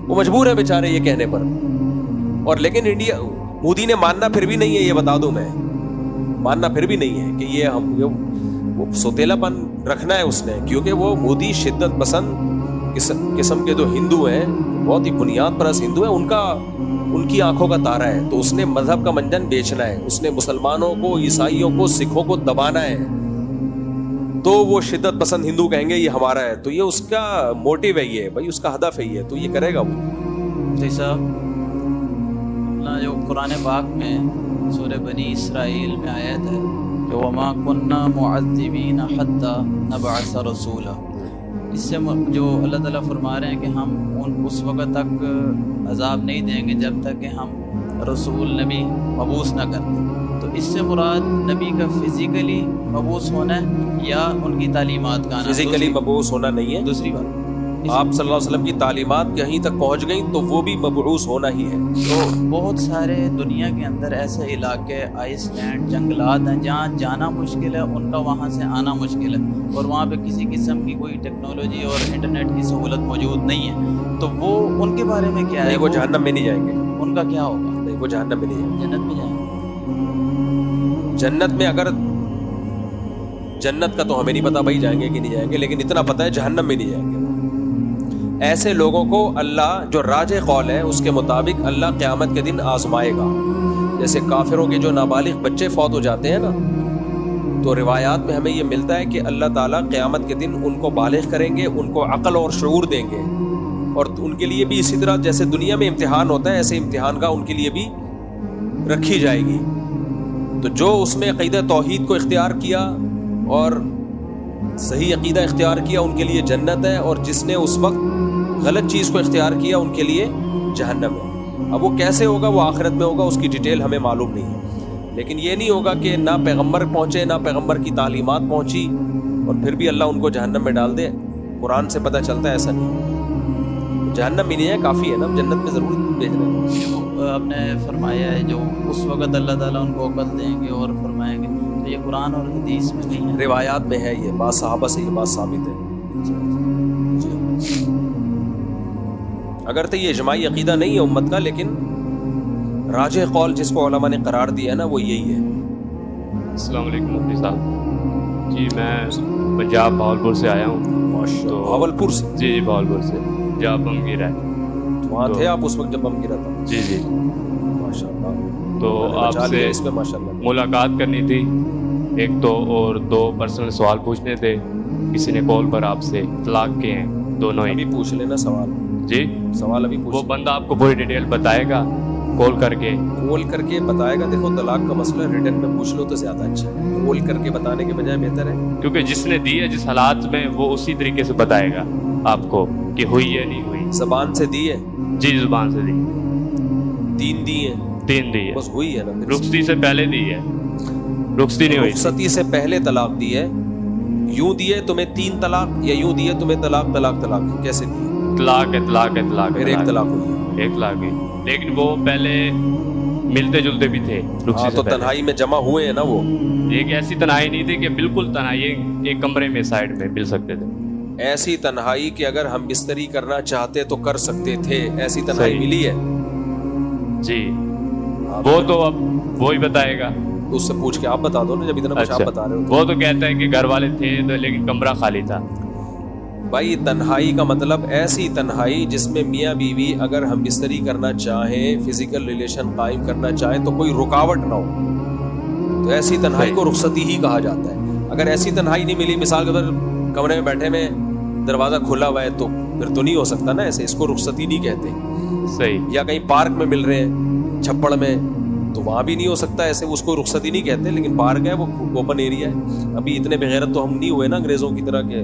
وہ مجبور ہیں بیچارے یہ کہنے پر. اور لیکن انڈیا مودی نے ماننا پھر بھی نہیں ہے, یہ بتا دوں میں, ماننا پھر بھی نہیں ہے کہ یہ ہم وہ سوتیلا پن رکھنا ہے اس نے, کیونکہ وہ مودی شدت پسند قسم کے جو ہندو ہیں, بہت ہی بنیاد پرست ہندو ہیں, ان کی آنکھوں کا تارا ہے. تو اس نے مذہب کا منجن بیچنا ہے, اس نے مسلمانوں کو, عیسائیوں کو, سکھوں کو دبانا ہے. تو وہ شدت پسند ہندو کہیں گے یہ ہمارا ہے, تو یہ اس کا موٹیو ہے, یہ بھائی اس کا ہدف ہے یہ, تو یہ کرے گا وہ. مفتی صاحب, اپنا جو قرآن پاک میں سورہ بنی اسرائیل میں آیت ہے کہ وما کننا معذبین حتی نبعث رسولا, اس سے جو اللہ تعالیٰ فرما رہے ہیں کہ ہم اس وقت تک عذاب نہیں دیں گے جب تک کہ ہم رسول نبی مبعوث نہ کریں. تو اس سے مراد نبی کا فزیکلی مبعوث ہونا ہے یا ان کی تعلیمات کا آنا؟ فزیکلی مبعوث ہونا نہیں ہے. دوسری بات, آپ صلی اللہ علیہ وسلم کی تعلیمات کہیں تک پہنچ گئیں تو وہ بھی مبعوث ہونا ہی ہے. تو بہت سارے دنیا کے اندر ایسے علاقے, آئس لینڈ, جنگلات ہیں جہاں جانا مشکل ہے, ان کا وہاں سے آنا مشکل ہے, اور وہاں پہ کسی قسم کی کوئی ٹیکنالوجی اور انٹرنیٹ کی سہولت موجود نہیں ہے. تو وہ ان کے بارے میں کیا ہے؟ نہیں, وہ جہنم میں نہیں جائیں گے. ان کا کیا ہوگا؟ نہیں, وہ جہنم میں نہیں جائیں گے. جنت میں جائیں گے. جنت میں اگر جنت کا تو ہمیں نہیں پتا بھائی جائیں گے کہ نہیں جائیں گے, لیکن اتنا پتا ہے جہنم میں نہیں جائیں گے. ایسے لوگوں کو اللہ, جو راجح قول ہے اس کے مطابق اللہ قیامت کے دن آزمائے گا. جیسے کافروں کے جو نابالغ بچے فوت ہو جاتے ہیں نا, تو روایات میں ہمیں یہ ملتا ہے کہ اللہ تعالیٰ قیامت کے دن ان کو بالغ کریں گے, ان کو عقل اور شعور دیں گے, اور ان کے لیے بھی اسی طرح جیسے دنیا میں امتحان ہوتا ہے ایسے امتحان کا ان کے لیے بھی رکھی جائے گی. تو جو اس میں عقیدہ توحید کو اختیار کیا اور صحیح عقیدہ اختیار کیا ان کے لیے جنت ہے, اور جس نے اس وقت غلط چیز کو اختیار کیا ان کے لیے جہنم ہے. اب وہ کیسے ہوگا, وہ آخرت میں ہوگا, اس کی ڈیٹیل ہمیں معلوم نہیں ہے. لیکن یہ نہیں ہوگا کہ نہ پیغمبر پہنچے نہ پیغمبر کی تعلیمات پہنچی اور پھر بھی اللہ ان کو جہنم میں ڈال دے. قرآن سے پتہ چلتا ہے ایسا نہیں. جہنم میں نہیں ہے, کافی ہے نا, جنت میں ضرور بھیج رہے ہیں. آپ نے فرمایا ہے جو اس وقت اللہ تعالیٰ ان کو عقل دیں گے اور فرمائیں گے, تو یہ قرآن اور حدیث میں نہیں ہے, روایات میں ہے, یہ بات صحابہ سے یہ بات ثابت ہے. اگر تو یہ اجماعی عقیدہ نہیں ہے امت کا, لیکن راجح قول جس کو علماء نے قرار دیا ہے نا وہ یہی ہے. السلام علیکم مفتی صاحب. جی میں پنجاب بھاولپور سے آیا ہوں. تو بھاولپور سے؟ جی جی بھاولپور سے, جہاں بم گرا ہے. وہاں تھے آپ اس وقت جب بم گرا تھا؟ جی جی ماشاء اللہ. تو آپ سے اس میں ماشاء اللہ ملاقات کرنی تھی ایک تو, اور 2 پرسنل سوال پوچھنے تھے. کسی نے کال پر آپ سے طلاق کے ہیں دونوں ہی. ابھی پوچھ لینا سوال. جی سوال ابھی پوچھ. وہ بندہ آپ کو پوری ڈیٹیل بتائے گا کال کر کے بتائے گا. دیکھو طلاق کا مسئلہ ریٹن میں پوچھ لو تو زیادہ اچھا ہے, کال کر کے بتانے کے بجائے بہتر ہے. کیونکہ جس نے دی ہے جس حالات میں وہ اسی طریقے سے بتائے گا آپ کو کہ ہوئی ہے نہیں ہوئی. زبان سے دی ہے؟ جی زبان سے دی. 3 دی ہے؟ 3 دی ہے. بس ہوئی ہے نا. رخصتی سے پہلے دی ہے, رخصتی نہیں ہوئی. رخصتی سے پہلے طلاق دی ہے. یوں دی ہے تمہیں 3 طلاق, یا یوں دی ہے تمہیں طلاق طلاق طلاق, کیسے دی ہے؟ طلاق ہے طلاق ہے طلاق. پھر 1 طلاق ہوئی ہے. 1 طلاق ہوئی, لیکن وہ پہلے ملتے جلتے بھی تھے. ہاں تو تنہائی میں جمع ہوئے ہیں نا. وہ ایک ایسی تنہائی نہیں تھی کہ بالکل تنہائی, ایک کمرے میں سائڈ میں مل سکتے تھے. ایسی تنہائی کہ اگر ہم بستری کرنا چاہتے تو کر سکتے تھے, ایسی تنہائی ملی ہے. جی وہ تو اب وہی بتائے گا. تو اس سے پوچھ کے آپ بتا دو نا, جب اتنا کچھ آپ بتا رہے ہو. وہ تو کہتا ہے کہ گھر والے تھے لیکن کمرہ خالی تھا. بھائی تنہائی کا مطلب ایسی تنہائی جس میں میاں بیوی اگر ہم بستری کرنا چاہیں, فزیکل ریلیشن قائم کرنا چاہیں تو کوئی رکاوٹ نہ ہو, تو ایسی تنہائی کو رخصتی ہی کہا جاتا ہے. اگر ایسی تنہائی نہیں ملی, مثال کے طور کمرے میں بیٹھے میں دروازہ کھلا ہوا ہے, تو پھر تو نہیں ہو سکتا نا ایسے, اس کو رخصتی نہیں کہتے. صحیح. یا کہیں پارک میں مل رہے ہیں چھپڑ میں, تو وہاں بھی نہیں ہو سکتا ایسے, اس کو رخصتی نہیں کہتے. لیکن پارک ہے, وہ اوپن ایریا ہے. ابھی اتنے بغیرت تو ہم نہیں ہوئے نا انگریزوں کی طرح کے